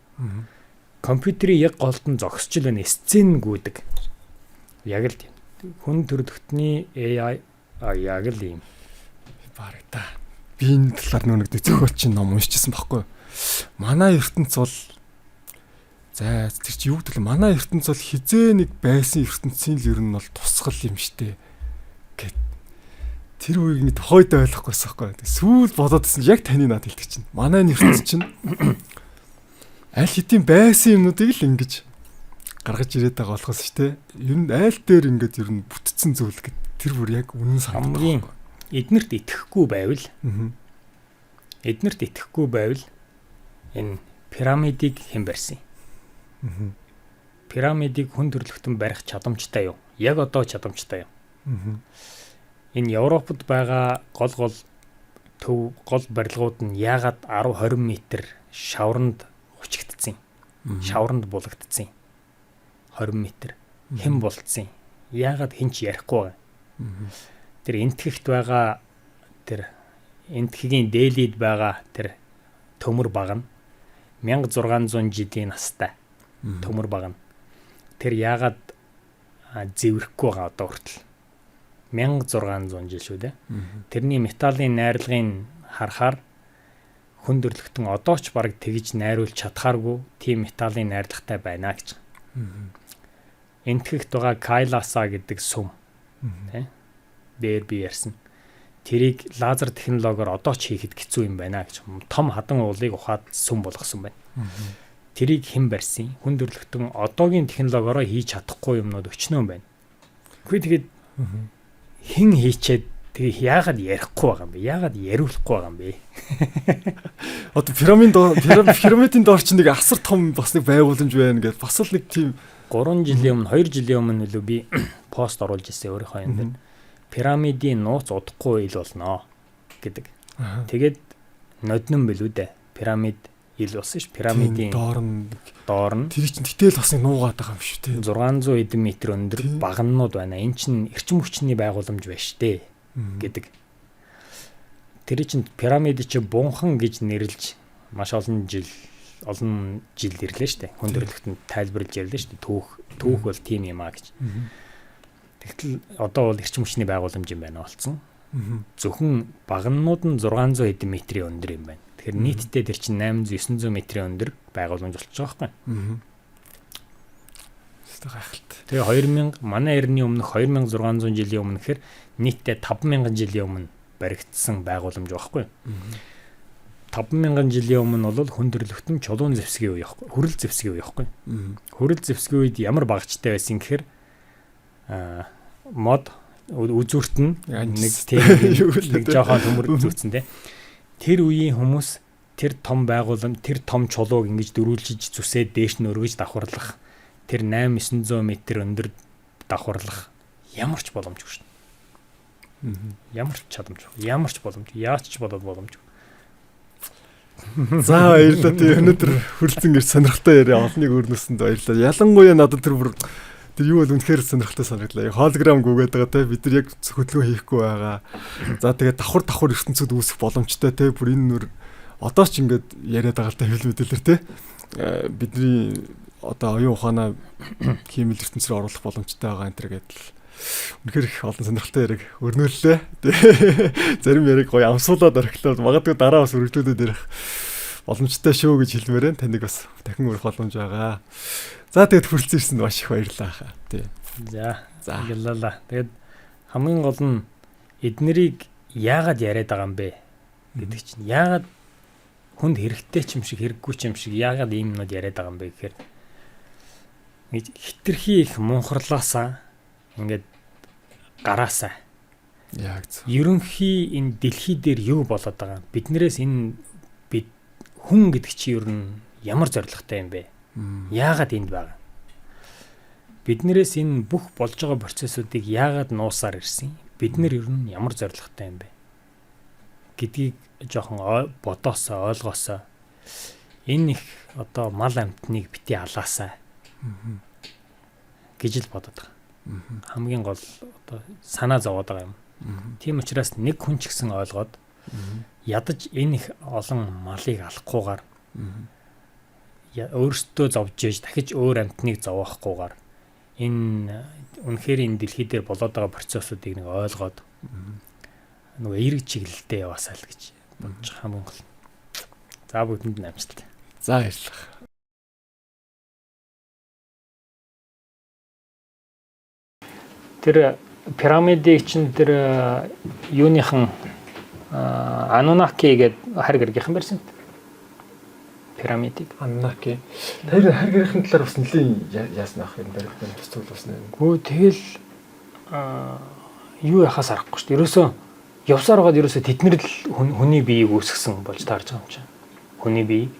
Компьютерийн яг голд нь зогсчл байна. Сцен гүйдэг. Яг л тийм. Хүн төрөлхтний AI яг л юм. Бараг та. Би энэ талаар нэг зохиолч ном уншижсэн байхгүй. Манай ертөнц бол за тэр чи юу гэдэг вэ? Манай ертөнц бол хизээ нэг байсан ертөнцийн л ер нь бол тусгал юм штэ гэд. Тэр үеийг нэг хойдоо ойлгохгүйсэн байхгүй. Сүүл бодоодсэн яг таны над хэлдэг чинь. Манай ертөнц чинь аль хэдийн байсан юмнуудыг л ингэж гаргаж ирээд байгаа болохоос штэ. Ер нь айл дээр ингэж ер нь бүтцэн зүйл гэд тэр бүр яг үнэн санагдав. Эднэрт итгэхгүй байвал энэ пирамидыг хэн барьсан? Пирамидыг хүн төрөлхтөн барих чадамжтай юу? Яг одоо чадамжтай юу? Энэ Европод байгаа гол барилгууд нь яагаад 10-20 метр шавранд хучигдсан? Шавранд булагдсан. 20 метр. Хэн болцсон? Яагаад хэн ч ярихгүй байгаа? Тэр энтхэгт байгаа тэр энтхэгийн дээлид байгаа тэр төмөр баг нь 1600 жилийн настай. Төмөр баг нь. Тэр яагаад зэврэхгүй байгаа одоо хүртэл 1600 жил шүү дээ. Тэрний металлын найрлагын харахаар хүн төрөлхтөн одоо ч бараг тэгж найруулж чадхааргүй тийм металлын найрлагатай байна гэж. Энтхэгт байгаа Кайласа гэдэг сүм. Тэ? Дээр би ярьсан. Тэрийг лазер технологиор одоо ч хийхэд хэцүү юм байна гэж. Том хадан уулыг ухаад сүм болгосон байна. Тэрийг хэн барьсан? Хүн төрөлхтөн одоогийн технологиороо хийж чадахгүй юмнууд өчнөө байна. Гэхдээ тэгээд хэн хийчээд тэгээ яагаад ярихгүй байгаа юм бэ? Яагаад яриулахгүй байгаа юм бэ? Одоо пирамидын доор чинь нэг асар том бас нэг байгууламж байна гэдээ бас л нэг тийм 3 жилийн өмнө 2 жилийн өмнө л би пост оруулж ирсэн өөрийнхөө юм дээр. Пирамидын нууц удахгүй ил болно гэдэг. Тэгээд ноднон билүү дээ. Пирамид ил болсон ш. Пирамидын доор нь тэр чинь тэтэл бас нуугаад байгаа юм шүү те. 600 эдэн метр өндөр багнууд байна. Энэ чинь эрчим хүчний байгууламж байна штэ гэдэг. Тэр чинь пирамид чинь бунхан гэж нэрлж маш олон жил ирлээ штэ. Хүн төрөлхтөнд тайлбарлаж ирлээ штэ. Түүх бол тийм юм а гэж. Тэгтэл одоо бол эрчим хүчний байгууламж юм байна болсон. Зөвхөн багнууд нь 600 эдэн метрийн өндөр юм байна. Тэгэхээр нийтдээ тэр чинь 800-900 метрийн өндөр байгууламж болчихж байгаа байхгүй. Тэгээ 2000 манай эртний өмнөх 2600 жилийн өмнө гэхээр нийтдээ 5000 жилийн өмнө баригдсан байгууламж байхгүй. 5000 жилийн өмнө бол хүн төрөлхтөн чулуун зэвсгийн үе байхгүй. Хүрэл зэвсгийн үе байхгүй. Хүрэл зэвсгийн үед ямар багцтай байсан гэхээр мод үзүүрт нь нэг тийм нэг жоохон төмөр зүгцэн те. Тэр үеийн хүмүүс тэр том байгууламж, тэр том чулууг ингэж дөрүүлжиж зүсээд дээш нь өргөж давхарлах, тэр 8-900 м өндөр давхарлах ямар ч боломжгүй шүү дээ. Ямар ч чадамж, ямар ч боломж, яаж ч болоод боломжгүй. За баярлалаа. Тэгээ өнөөдөр хүрэлцэн гэрч сонирхолтой яриа олныг өрнөсөнд баярлалаа. Ялангуяа надад тэр юу бол үнэхээр сонирхолтой санагдлаа. Холограм гүгээд байгаа те бид нар яг хөдөлгөөн хийхгүй байгаа. За тэгээ давхар ертөнцид үүсэх боломжтой те бүр энэ нүр одоо ч ингээд яриад байгаа л та хэл мэдээлэр те бидний одоо оюун ухаанаа хиймэл ертөнцөөр оруулах боломжтой байгаа энэ төр гэдэл үнэхээр их олон сонирхолтой яриг өрнүүллээ. Зарим яриг гоё амсуулаад орхилоод магадгүй дараа бас өргөжлүүлээд ярих боломжтой шүү гэж хэлмээрэн таныг бас дахин өрөх боломж байгаа. За тэгээд хүрэлцэн ирсэнд маш их баярлалаа хаа. Тий. За яллаа. Тэгээд хамгийн гол нь эднэрийг яагаад яриад байгаа юм бэ гэдэг чинь яагаад хүнд хэрэгтэй ч юм шиг хэрэггүй ч юм шиг яагаад ийм юмнууд яриад байгаа юм бэ гэхээр хитрхи их мунхарлаасаа ингээд гараасаа яг зөв. Ерөнхий энэ дэлхий дээр юу болоод байгаа биднээс энэ бид хүн гэдэг чи ер нь ямар зоригтой юм бэ? Яагаад энд байгаа? Биднээс энэ бүх болж байгаа процессуудыг яагаад нуусаар ирсэн? Бид нар ер нь ямар зоригтой юм бэ? Гэдгийг жоохон бодоосоо ойлгоосоо энэ их одоо мал амтныг бити алаасаа гэж л бодоод байгаа. Хамгийн гол одоо санаа зовоод байгаа юм. Тийм учраас нэг хүн ч гэсэн ойлгоод ядаж энэ их олон малыг алахгүйгээр өөрсдөө зовж ээж дахиж өөр амтныг зовоохгүйгээр энэ үнэхээр энэ дэлхий дээр болоод байгаа процессуудыг нэг ойлгоод нөгөө эерэг чиглэлтэй яваасаа л гэж бодож хамгийн гол. За бүгдэнд нь амжилт. За баярлалаа. Тэр пирамидыг чинь тэр юуныхан Анунаки гэдэг хар гэргийнхэн барьсан. Пирамидыг Анунаки. Тэр хар гэргийн талаар бас нэлийн яасна ах юм баригдсан төсөл бас нэ. Гүү тэгэл юу яхаас арахгүй шүү дээ. Ерөөсөө явсаар байгаад ерөөсөө тэднэр л хүний биеийг үүсгэсэн болж таарж байгаа юм чинь. Хүний бие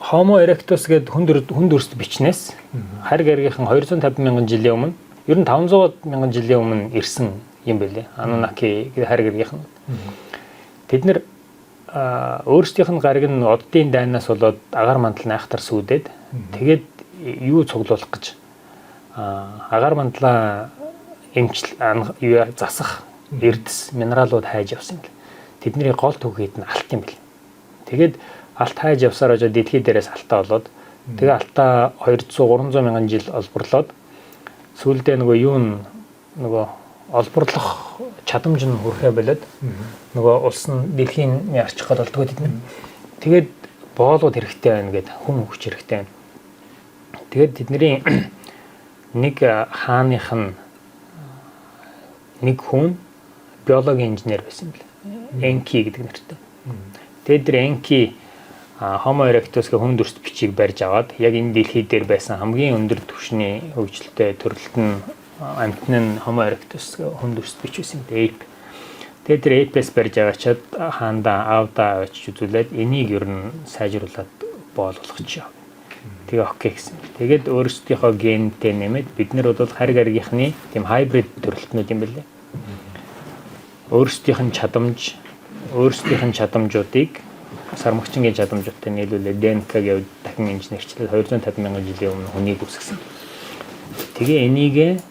Homo erectus гэдэг хүнд өрст бичнээс хар гэргийнхэн 250 мянган жилийн өмнө ер нь 500 мянган жилийн өмнө ирсэн юм байлээ. Анунаки гэдэг хар гэргийнхэн. Тэд нэр өөрсдийнх нь гариг нь оддын дайнаас болоод агаар мандал найхтар сүйдээд тэгээд юу цуглуулах гэж агаар мандлаа засах эрдэс минералууд хайж явсан юм. Тэдний гол төвхийд нь алт юм бэл. Тэгээд алт хайж явсаар очоод дэлхий дээрээс алтаа болоод тэгээ алтаа 200-300 мянган жил олборлоод сүүлдээ нөгөө олборлох чадамж нь хүрхээ болоод нөгөө улс нь дэлхийн ярчих гээд болдгоо тэдний. Тэгээд боолууд хэрэгтэй байна гэд хүм хүч хэрэгтэй байна. Тэгээд тэдний нэг хааных нь нэг хүн биологийн инженер байсан юм бэл. Энки гэдэг нэртэй. Тэгээд тэр Энки Homo erectus-ийн хүнд өрст бичиг барьж аваад яг энэ дэлхий дээр байсан хамгийн өндөр түвшний хөгжилтэй төрөлт нь амтны нь Homo erectus-ийн хүнд өрст бич байсан юм. Тэгээд тэр Ape-с барьж аваачаад хаандаа аавдаа аваач үзүүлээд энийг ер нь сайжруулад боолгох гэж яв. Тэгээ окей гэсэн. Тэгээд өөрсдийнхөө гентэй нэмээд бид нар бол хар гаргийнхны тийм хайбрид төрөлтнүүд юм байлээ. Өөрсдийнх нь чадамжуудыг сармагчингийн чадамжуудтай нийлүүлээд ДНК гэвэл дахин инженерчлээд 250 мянган жилийн өмнө хүнийг үүсгэсэн. Тэгээ энийг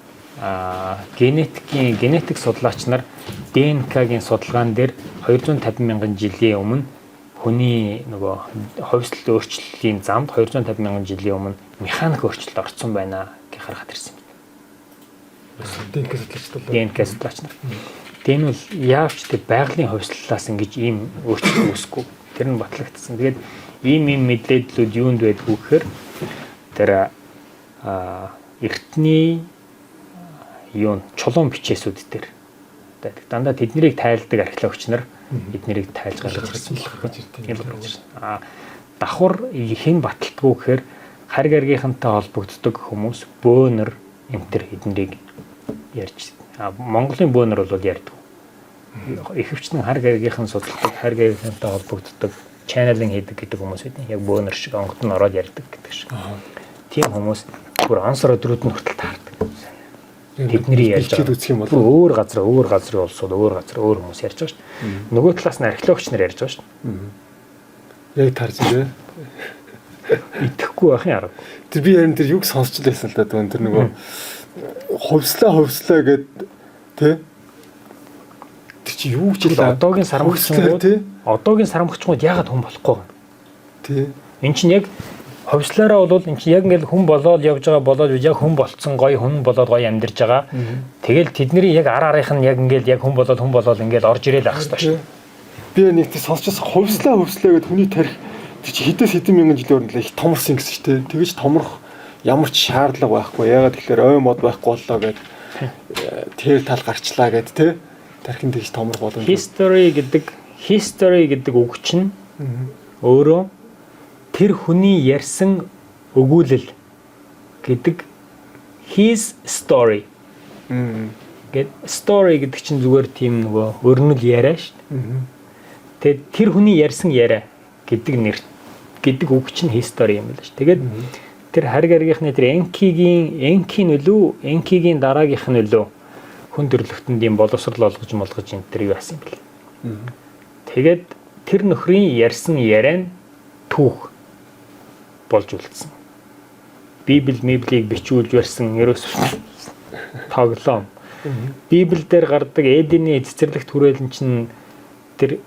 генетик судлаач нар ДНК-гийн судалгаан дээр 250 мянган жилийн өмнө хүний нөгөө ховслол өөрчлөлийн замд 250 мянган жилийн өмнө механик өөрчлөлт орсон байна гэж харахад ирсэн юм. ДНК судлаач нар. Тэр нь бол яавч тэр байгалийн ховслолоос ингэж ийм өөрчлөлт үүсэхгүй. Тэр нь батлагдсан. Тэгээд ийм мэдээллүүд юунд байдгүй гэхээр тэр эртний чулуун бичээсүүд дээр дандаа тэднийг тайлдаг археологч нар эднэрийг тайлж гаргаж ирсэн гэж. Давхар хэн баталдаггүй гэхээр хар гаргийнхантай холбогддог хүмүүс бөөнөр энтер эднэрийг ярьж. Монголын бөөнөр бол ярьдаг. Ихэвчлэн хар гаргийнхан судалдаг, хар гаргийнхантай холбогддог, чаналын хийдэг гэдэг хүмүүс байдаг. Яг бөөнөр шиг онгод нь ороод ярьдаг гэдэг шиг. Тийм хүмүүс бүр онсор өдрүүд нь хүртэл таардаг. Тэдний ярьж байгаа үзэх юм бол өөр газрын улсууд өөр хүмүүс ярьж байгаа шүү дээ. Нөгөө талаас нь археологч нар ярьж байгаа шүү дээ. Яг тарж дээ. Итгэхгүй байхын арга. Тэр би харин тэр юг сонсч байсан л да тэр нөгөө хувьслаа гэд тэ тэр чи юу ч л одоогийн сарамгчгууд яагаад хүн болохгүй вэ? Тэ. Энд чинь яг хувьслаараа бол эн чинь яг ингээл хүн болоод явж байгаа яг хүн болцсон гоё хүн болоод гоё амьдарч байгаа. Тэгэл тэдний яг араарынх нь яг ингээл яг хүн болоод ингээл орж ирээл ах хэрэгтэй шүү. Би нэг тийм сонсчихсан хувьслаа гэд хүний тарих тэр чи хэдэн мянган жилийн өмнө их томорсон гэсэн чи тэ. Тэгэж томрох ямар ч шаардлага байхгүй. Ягаад тэгэхээр ой мод байхгүй боллоо гэд тэр тал гарчлаа гэд тэ. Тархин тэгж томрох боломж. History гэдэг үг чинь өөрөө тэр хүний ярьсан өгүүлэл гэдэг his story. Гэт story гэдэг чинь зүгээр тийм нөгөө өрнөл яриа шүү дээ. Тэгээд тэр хүний ярьсан яриа гэдэг үг чинь history юм байна шүү. Тэгээд тэр хариг аргийнхны тэр Энкигийн дараагийнх нь нөлөө хүн төрлөختөнд ийм боловсрал олгож энэ тэр юу асан юм бэл. Тэгээд тэр нөхрийн ярьсан яриа нь түүх болж үлдсэн. Библийг бичүүлж барьсан ерөөс тоглоом. Библиэл дээр гардаг Эдений цэцэрлэгт хүрээлэн чинь тэр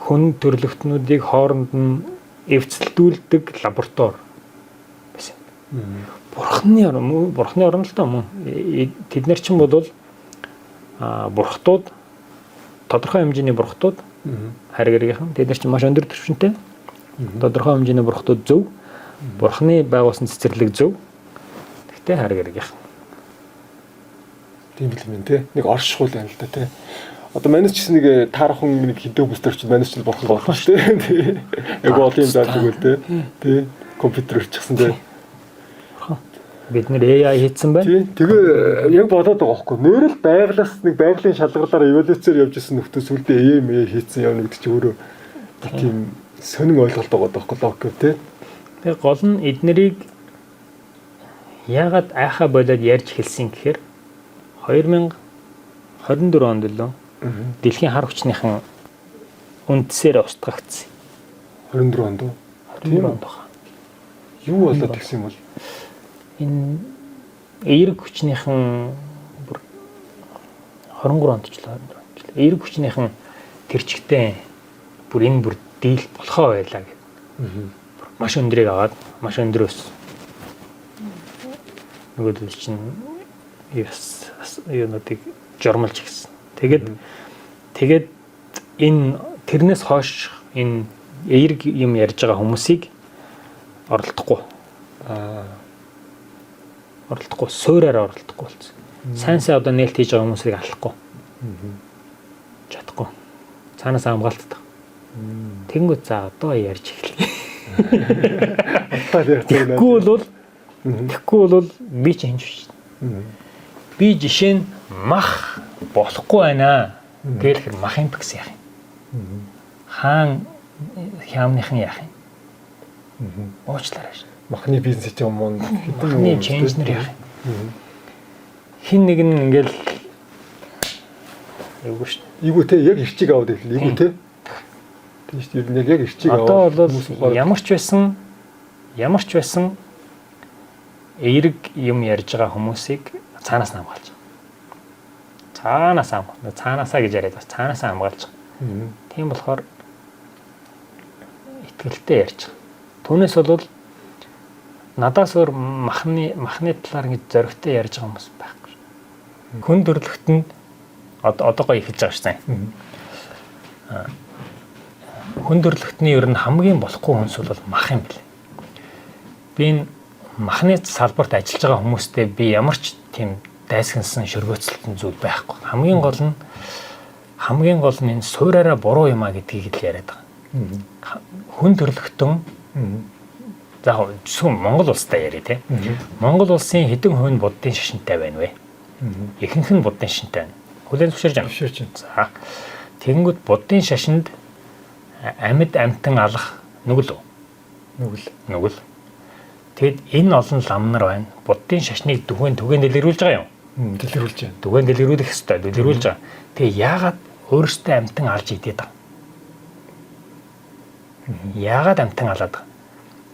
хүн төрлөختнүүдийг хооронд нь эвцэлдүүлдэг лаборатори байсан. Бурхны орн л таа мөн. Тэд нар чинь бол бурхтууд тодорхой хэмжээний бурхтууд харигэргийнхэн тэд нар чинь маш өндөр түвшинтэй. Тодорхой хэмжээний бурхтууд зөв. Бурхны байгуулсан цэцэрлэг зөв. Гэхдээ харигэргийнхэн. Тийм л юм те. Нэг оршихуул байна л да те. Одоо манайс ч гэсэн нэг таархан нэг хідөө бүстэр чинь манайс ч бурхан болох шүү дээ. Яг ол юм зааж өгөөл те. Тэ компьютер ирчихсэн те. Бид нэр AI хийсэн байна. Тэгээ яг бодоод байгаа байхгүй. Нэрэл байглаас нэг байгалийн шалгарлаар эволюцээр явж исэн нөхдөс үлдээ AI хийсэн явна гэдэг чинь өөрөө тийм сонин ойлголт байгаа байхгүй логик тий. Тэгээ гол нь эднэрийг яагаад айхаа болоод ярьж хэлсэн гэхээр 2024 онд лөө дэлхийн хар хүчнийхэн үндсээр устгагдсан. 24 онд уу? 24 онд байна. Юу болоод гисэн юм бол энэ эерэг хүчнийхэн бүр 23 онд ч л 22 онд ч л эерэг хүчнийхэн тэрчгтэй бүр энэ бүр дийл болохоо байлаа гэдэг. Маш өндрийг аваад маш өндрөөс нөгөөдөл чинь юунуудыг жормолж гисэн. Тэгээд энэ тэрнээс хойш энэ эерэг юм ярьж байгаа хүмүүсийг оролдохгүй. Оролдохгүй, суураар оролдохгүй болсон. Сайн одоо нээлт хийж байгаа хүмүүсийг алахгүй. Чадахгүй. Цаанаас хамгаалтдаг. Тэнгүү за одоо ярьж эхэлье. Тэгэхгүй бол би ч хинж биш. Би жишээ нь мах болохгүй байна гэхэлэр мах юм гэсэн яах юм. Хаан хямныхан яах юм. Уучлаарай. Махны бизнес ч юм уу хэдэн ченжнэр яах юм. Хин нэг нь ингээл эвгүй шүү. Эвгүй те яг ирчиг аваад ирлээ. Эвгүй те. Тийм шүү дээ. Яг ирчиг аваад. Одоо бол ямар ч байсан эерэг юм ярьж байгаа хүмүүсийг цаанаас нь хамгаалж байгаа. Цаанаасаа гэж яриад бас цаанаас хамгаалж байгаа. Тийм болохоор итгэлтэй ярьж байгаа. Түүнээс бол надаас өөр махны талаар ингэж зоригтой ярьж байгаа хүмүүс байхгүй. Хүн төрлөختөнд одоо гоё эхэлж байгаа шүү дээ. Хүн төрлөختний ер нь хамгийн болохгүй хүнс бол мах юм бэл. Би энэ махны салбарт ажиллаж байгаа хүмүүстэй би ямар ч тийм дайсгансан шөргөөцөлтөн зүйл байхгүй. Хамгийн гол нь энэ суураараа буруу юм а гэдгийг л яриад байгаа. Хүн төрлөختөн за зөвхөн Монгол улстай яриа те. Монгол улсын хэдэн хувь нь буддын шашинтай байна вэ? Ихэнх нь буддын шашинтай байна. Хүлээн зөвшөөрж байна. За. Тэгэнгүүт буддын шашинд амьд амтан алах нүгэл. Тэгэд энэ олон лам нар байна. Буддын шашныг түгээн дэлгэрүүлж байгаа юм. Дэлгэрүүлж байна. Түгээн дэлгэрүүлэх ёстой. Дэлгэрүүлж байгаа. Тэгээ яагаад өөрөөсөө амтан алж идээд байгаа? Яагаад амтан алаад байгаа?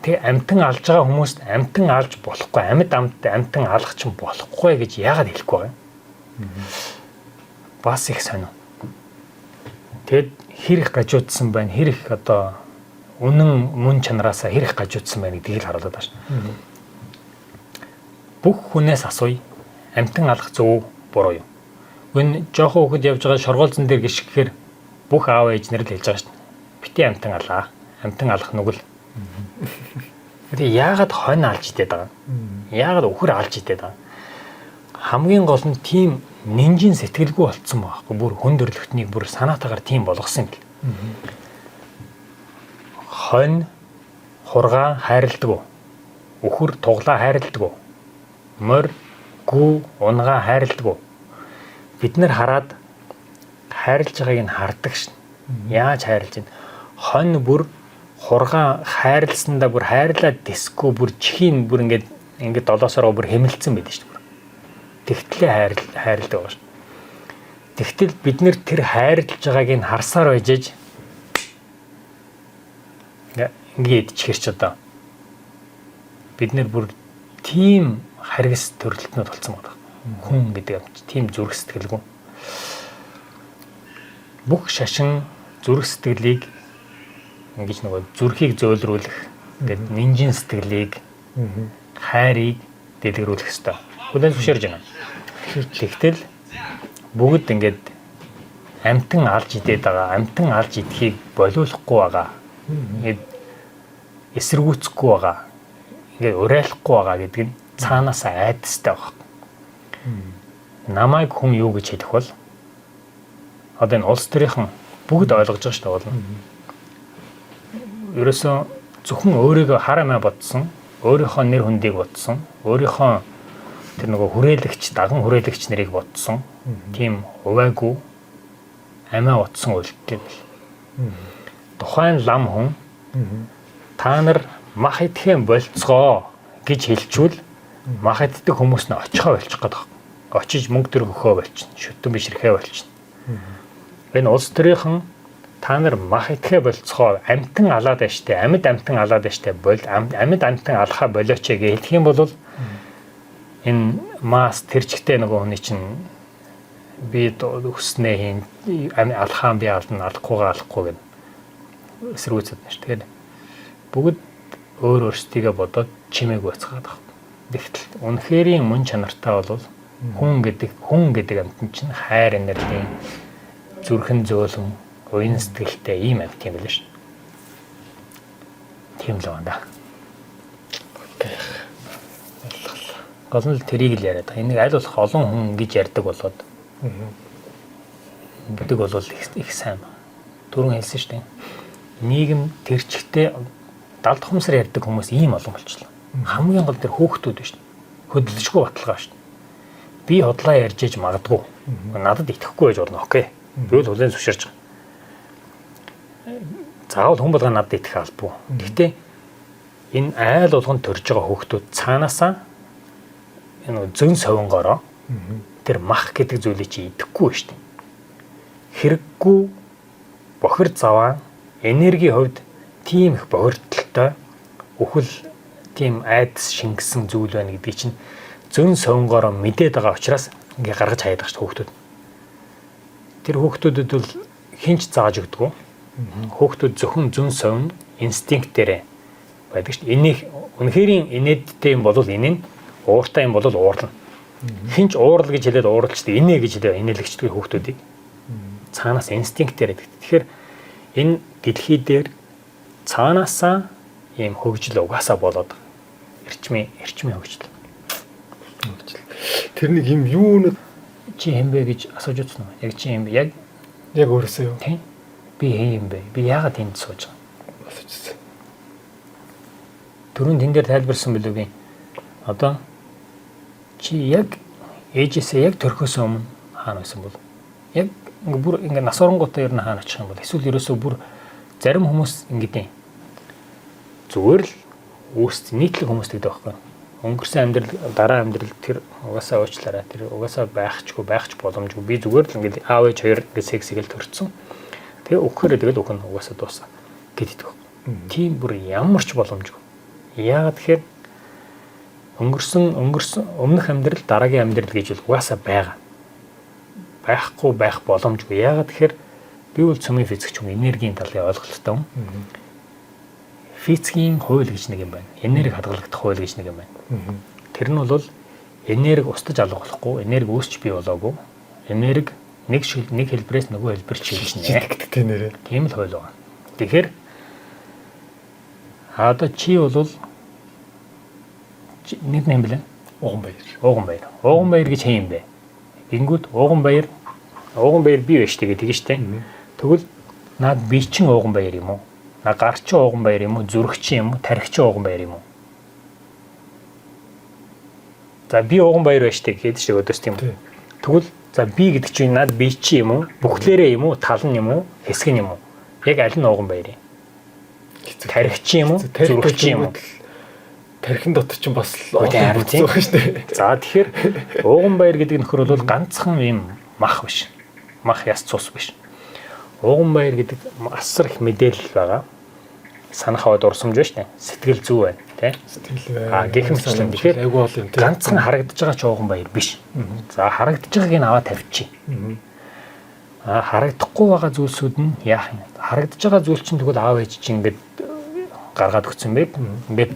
Тэгээ амтан алж байгаа хүмүүст амтан алж болохгүй, амьд амтан алах ч болохгүй гэж яагаад хэлэхгүй байгаа юм? Бас их сонио. Тэгэд хэр их гажуудсан байна, хэр их одоо үнэн мөн чанараасаа хэр их гажуудсан байна гэдгийг л харуулдаг шин. Бүх хүнээс асууя. Амтан алах зөв буруу юу? Гүн жоохон хүүхэд явж байгаа шоргоолзон дээр гიშгэхээр бүх аав ээжнэр л хэлж байгаа шин. Бити амтан алаа. Амтан алах нүгэл. Тэгээ яагаад хонь алж идээд байгаа? Яагаад өхөр алж идээд байгаа? Хамгийн гол нь тийм нинжин сэтгэлгүй болцсон байхгүй. Бүр хүн төрлөختнийг бүр санаатаагаар тийм болгосон юм бэл. Хонь хургаа хайрладаг уу? Өхөр туглаа хайрладаг уу? Морь гүү унгаа хайрладаг уу? Бид нэр хараад хайрлж байгааг нь хардаг шин. Яаж хайрлж байна? Хонь бүр хургаа хайрлсандаа бүр хайрлаад дисгүй бүр чихийн бүр ингээд долоосороо бүр хэмэлцсэн байдаг шүү дээ. Тэгтлээ хайрладаг байгаа шин. Тэгтэл бид нэр тэр хайрлж байгааг нь харсаар байжээж ингээд чихэрч одоо бид нэр бүр тийм харгас төрөлтнүүд болсон байна. Хүн гэдэг юм тийм зүрх сэтгэлгүй. Бүх шашин зүрх сэтгэлийг ингэж нөгөө зүрхийг зөөлрүүлэх гэдэг нинжин сэтгэлийг хайрыг дэлгэрүүлэх ёстой. Хүлээн зөвшөөрж байна. Тэгтэл бүгд ингээд амтан алж идээд байгаа, амтан алж идэхийг болиулахгүй байгаа. Ингээд эсэргүүцэхгүй байгаа. Ингээд урайлахгүй байгаа гэдэг нь цаанаасаа айдастай байна. Намайг хүн юу гэж хэлэх бол одоо энэ улс төрийнхэн бүгд ойлгож байгаа шүү дээ болно. Ерөөсөө зөвхөн өөрийгөө харамаа бодсон, өөрийнхөө нэр хүндийг бодсон, өөрийнхөө тэр нөгөө хүрээлэгч, даган хүрээлэгч нарыг бодсон. Тийм увайгүй амиа утсан үйлдэл. Тухайн лам хүн та нар мах идэхэн болцгоо гэж хэлчүүл мах иддэг хүмүүс нь очихоо болчих гээд байна. Очиж мөнгө төр хөхөө болчихно. Шүтэн бишрэхээ болчихно. Энэ улс төрийнхэн та нар мах идэхэ болцгоо амтан алаад байна штэ. Амьд амтан алаад байна штэ. Амьд амтан алхаа болооч гэж хэлэх юм бол энэ мас тэрчгтэй нөгөө хүний чинь би өснээ хийн алхаан би алдна алахгүйгаа алахгүй гэдэг эсрүүцэд байна штэ. Тэгэхээр бүгд өөр өөрсдийгөө бодоод чимээг бацгаад байна. Тэгтэл үнэхэрийн мөн чанартай бол хүн гэдэг амьтан чинь хайр энергийн зүрхэн зөөлөн уян сэтгэлтэй ийм амьт юм байна шүү. Тийм л байна. Окей. Гол нь тэрийг л яриад байгаа. Энийг аль болох олон хүн гэж ярьдаг болоод гэдэг бол их сайн байна. Түрүүн хэлсэн шүү дээ. Нийгэм тэрчгтээ далд хумсар ярьдаг хүмүүс ийм олон болчихлоо. Хамгийн гол тэр хөөхтүүд шүү дээ. Хөдөлжгүй баталгаа шүү дээ. Би хотлоо ярьж иж магадгүй. Надад итгэхгүй байж болно. Окей. Би л хүлээн зөвшөөрч байгаа. Заавал хүн болгоо надад итгэх албагүй. Гэхдээ энэ айл болгонд төрж байгаа хөөхтүүд цаанаасаа энэ зөн совингороо тэр мах гэдэг зүйлийг чи идэхгүй шүү дээ. Хэрэггүй бохир заваа энерги хувьд тийм их бохирдолтой өхөл тийм айдас шингэсэн зүйл байна гэдгийг чинь зөн совингороо мэдээд байгаа учраас ингээ гаргаж хаяад байгаа шүү хүүхдүүд. Тэр хүүхдүүдэд бол хинч зааж өгдөг. Хүүхдүүд зөвхөн зөн совин инстинктээрээ байдаг шүү. Энийг үнэхэрийн инээдтэй юм бол энэ нь ууртай юм бол уурлна. Хинч уурал гэж хэлээд ууралчдаг, инээ гэж хэлээд инээлэгчдэг хүүхдүүдийг цаанаас инстинктээр байдаг. Тэгэхээр энэ дэлхий дээр цаанаасаа ийм хөгжил угаасаа болоод эрчмийн хөгжил. Тэрнийг юм юу чи хэм бэ гэж асууж утсан уу? Яг чи юм яг өөрөөсөө юу? Тийм. Би хэм бэ? Би яагаад энд сууж байгаа? Асуужсэн. Түрүүн тэн дээр тайлбарсан билүү би. Одоо чи яг ээжээсээ яг төрхөөс өмнө хаана байсан бол? Яг бүр ингээ нас оронгуудаа ер нь хаана очих юм бол? Эсвэл ерөөсөө бүр зарим хүмүүс ингэдэм. Зүгээр л үүс нийтлэг хүмүүс гэдэг байхгүй. өнгөрсөн амьдрал дараа амьдрал тэр угаасаа уучлаарай. Тэр угаасаа байхчгүй байхч боломжгүй. Би зүгээр л ингээд аав ээж хоёр ингээд сексигэл төрсөн. Тэгээ өгөхөөрөө тэгэл өгөх нь угаасаа дуусаа гэдэг. Тийм бүр ямар ч боломжгүй. Яагаад тэгэхээр өнгөрсөн өмнөх амьдрал дараагийн амьдрал гэж бол угаасаа байгаа. Байхгүй байх боломжгүй. Яагаад тэгэхээр би бол цөмийн физикч юм, энергийн талын ойлголттой юм. Физикийн хууль гэж нэг юм байна. Энерги хадгалагдах хууль гэж нэг юм байна. Тэр нь бол энерги устж алга болохгүй, энерги үүсч бий болоогүй. Энерги нэг хэлбэрээс нөгөө хэлбэр чиглэнэ. Тийм л хууль байна. Тэгэхээр одоо чи бол нэг юм блэ? Ууган баяр гэж хэм бэ? Гингүүд ууган баяр бий байж тэгээ штэ. Тэгвэл наад би чин ууган баяр юм уу? На гарчин ууган баяр юм уу? Зүрхчин юм уу? Тархичин ууган баяр юм уу? За би ууган баяр байж тээ гэдэг шиг өдөөс тийм үү? Тэгвэл за би гэдэг чинь наад би чи юм уу? Бүхлээрээ юм уу? Тал нь юм уу? Хэсэг нь юм уу? Яг аль нь ууган баяр юм? Тархичин юм уу? Зүрхчин юм уу? Тархин дотор чинь бас байгаа шүү дээ. За тэгэхээр ууган баяр гэдэг нөхөр бол ганцхан юм мах биш. Мах яс цус биш. Ууган баяр гэдэг асар их мэдээлэл байгаа. Санах хаваад урсамж байна шүү дээ. Сэтгэл зүй байна, тий? Сэтгэл гихмчлэн тэгэхээр айгүй бол юм тий. Ганцхан харагдаж байгаа ч ууган баяр биш. За харагдаж байгааг нь аваад тавьчих. Харагдахгүй байгаа зүйлсүүд нь яах юм? Харагдаж байгаа зүйл чинь тэгвэл аав ээж чинь ингээд гаргаад өгсөн байг. Ингээд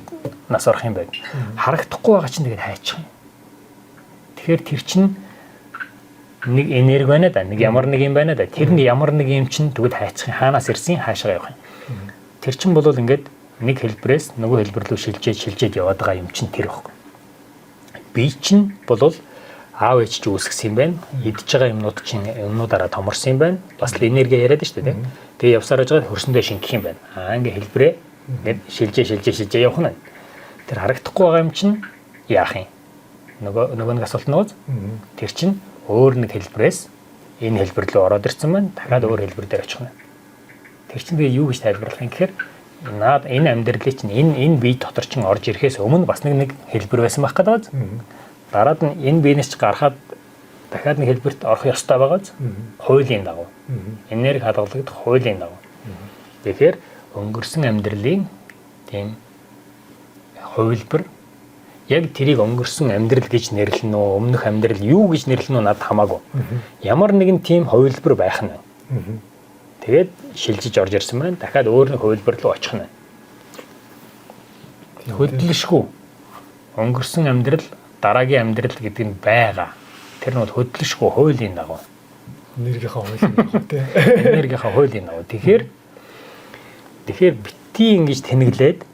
нас орох юм байна. Харагдахгүй байгаа чинь тэгээд хайчих юм. Тэгэхээр тэр чинь нэг энерги байна да, нэг ямар нэг юм байна да. Тэр нь ямар нэг юм чинь тэгвэл хайчих юм. Хаанаас ирсэн, хаашаа явах юм. Тэр чинь бол ингээд нэг хэлбэрээс нөгөө хэлбэр рүү шилжээд яваад байгаа юм чинь тэр ихгүй. Би чинь бол аав ээж чи үүсгэсэн юм байна. Идж байгаа юмнууд чинь юмнуудаараа томорсон юм байна. Бас л энерги яриад шүү дээ. Тэгээ явсаар байгаа хөрсөндөө шингэх юм байна. Ингээ хэлбэрээ ингээд шилжээ явах нь. Тэр харагдахгүй байгаа юм чинь яах юм? Нөгөө нэг асуулт нөөц. Тэр чинь өөр нэг хэлбэрээс энэ хэлбэр рүү ороод ирсэн байна. Дахиад өөр хэлбэр дээр очих нь. Тэр чинь тэгээ юу гэж тайлбарлах юм гэхээр наад энэ амьдралыг чинь энэ бие дотор чинь орж ирэхээс өмнө бас нэг хэлбэр байсан байх гэдэг. Дараад нь энэ биенээс ч гарахад дахиад нэг хэлбэрт орох ёстой байгааз хуулийн дагуу. Энерги хадгалагдах хуулийн дагуу. Тэгэхээр өнгөрсөн амьдралын тийм хувилбар яг тэрийг өнгөрсөн амьдрал гэж нэрлэнэ үү, өмнөх амьдрал юу гэж нэрлэнэ үү надад хамаагүй. Ямар нэгэн тийм хувилбар байх нь. Тэгээд шилжиж орж ирсэн байна. Дахиад өөр нэг хувилбар руу очих нь. Хөдлөшгүй. Өнгөрсөн амьдрал, дараагийн амьдрал гэдэг нь байгаа. Тэр нь бол хөдлөшгүй хуулийн дагуу. Энергийнхаа хуулийн дагуу тийм. Энергийнхаа хуулийн дагуу. Тэгэхээр бити ингэж тэнэглээд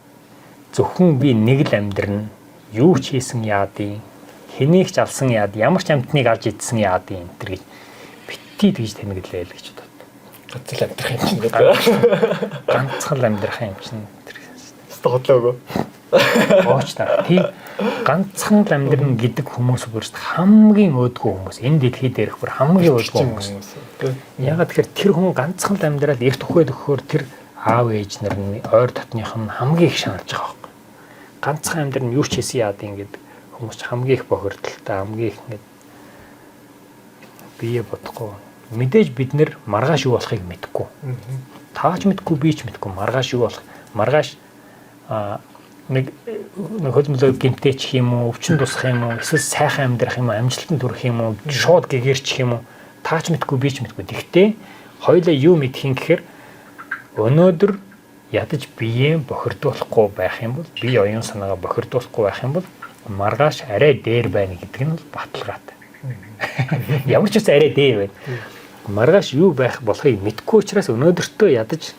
зөвхөн би нэг л амьдрна. Юу ч хийсэн яадیں۔ Хэнийг ч алсан яад, ямар ч амтныг алж идсэн яадیں۔ Тэр гэж бити тэгж тэнэглээл гэж бод. Ганцхан амьдрах юм чинь гэдэг. Ганцхан амьдрах юм чинь тэр. Стодлоогүй. Оочна. Тийм ганцхан амьдрна гэдэг хүмүүс бүрс хамгийн өөдгөө хүмүүс. Энэ дэлхий дээрх бүр хамгийн өөдгөө хүмүүс. Ягаад тэгэхээр тэр хүн ганцхан амьдрал эрт өгөхөд өгөхөөр тэр аав ээж нар нь ойр дотных нь хамгийн их шаналж байгаа байхгүй. Ганцхан амьдрал нь юу ч хийсэн яадیں۔ Гэдэг хүмүүс хамгийн их бохирдолтой, хамгийн их ингэ бие бодохгүй. Мэдээж бид нэр маргааш юу болохыг мэдэхгүй. Таач мэдэхгүй, би ч мэдэхгүй. Маргааш юу болох? Маргааш нэг хөлмөлөө гимтээчих юм уу, өвчин тусах юм уу, эсвэл сайхан амьдрах юм уу, амжилтанд хүрэх юм уу, шууд гэгэрчих юм уу? Таач мэдэхгүй, би ч мэдэхгүй. Тэгтээ хоёулаа юу мэдхийн гэхээр өнөөдөр ядаж биеэ бохирдуулахгүй байх юм бол, бие оюун санаагаа бохирдуулахгүй байх юм бол маргааш арай дээр байна гэдэг нь бол баталгаатай. Ямар ч үс арай дээр байна. Маргааш юу байх болохыг мэдэхгүй учраас өнөөдөртөө ядаж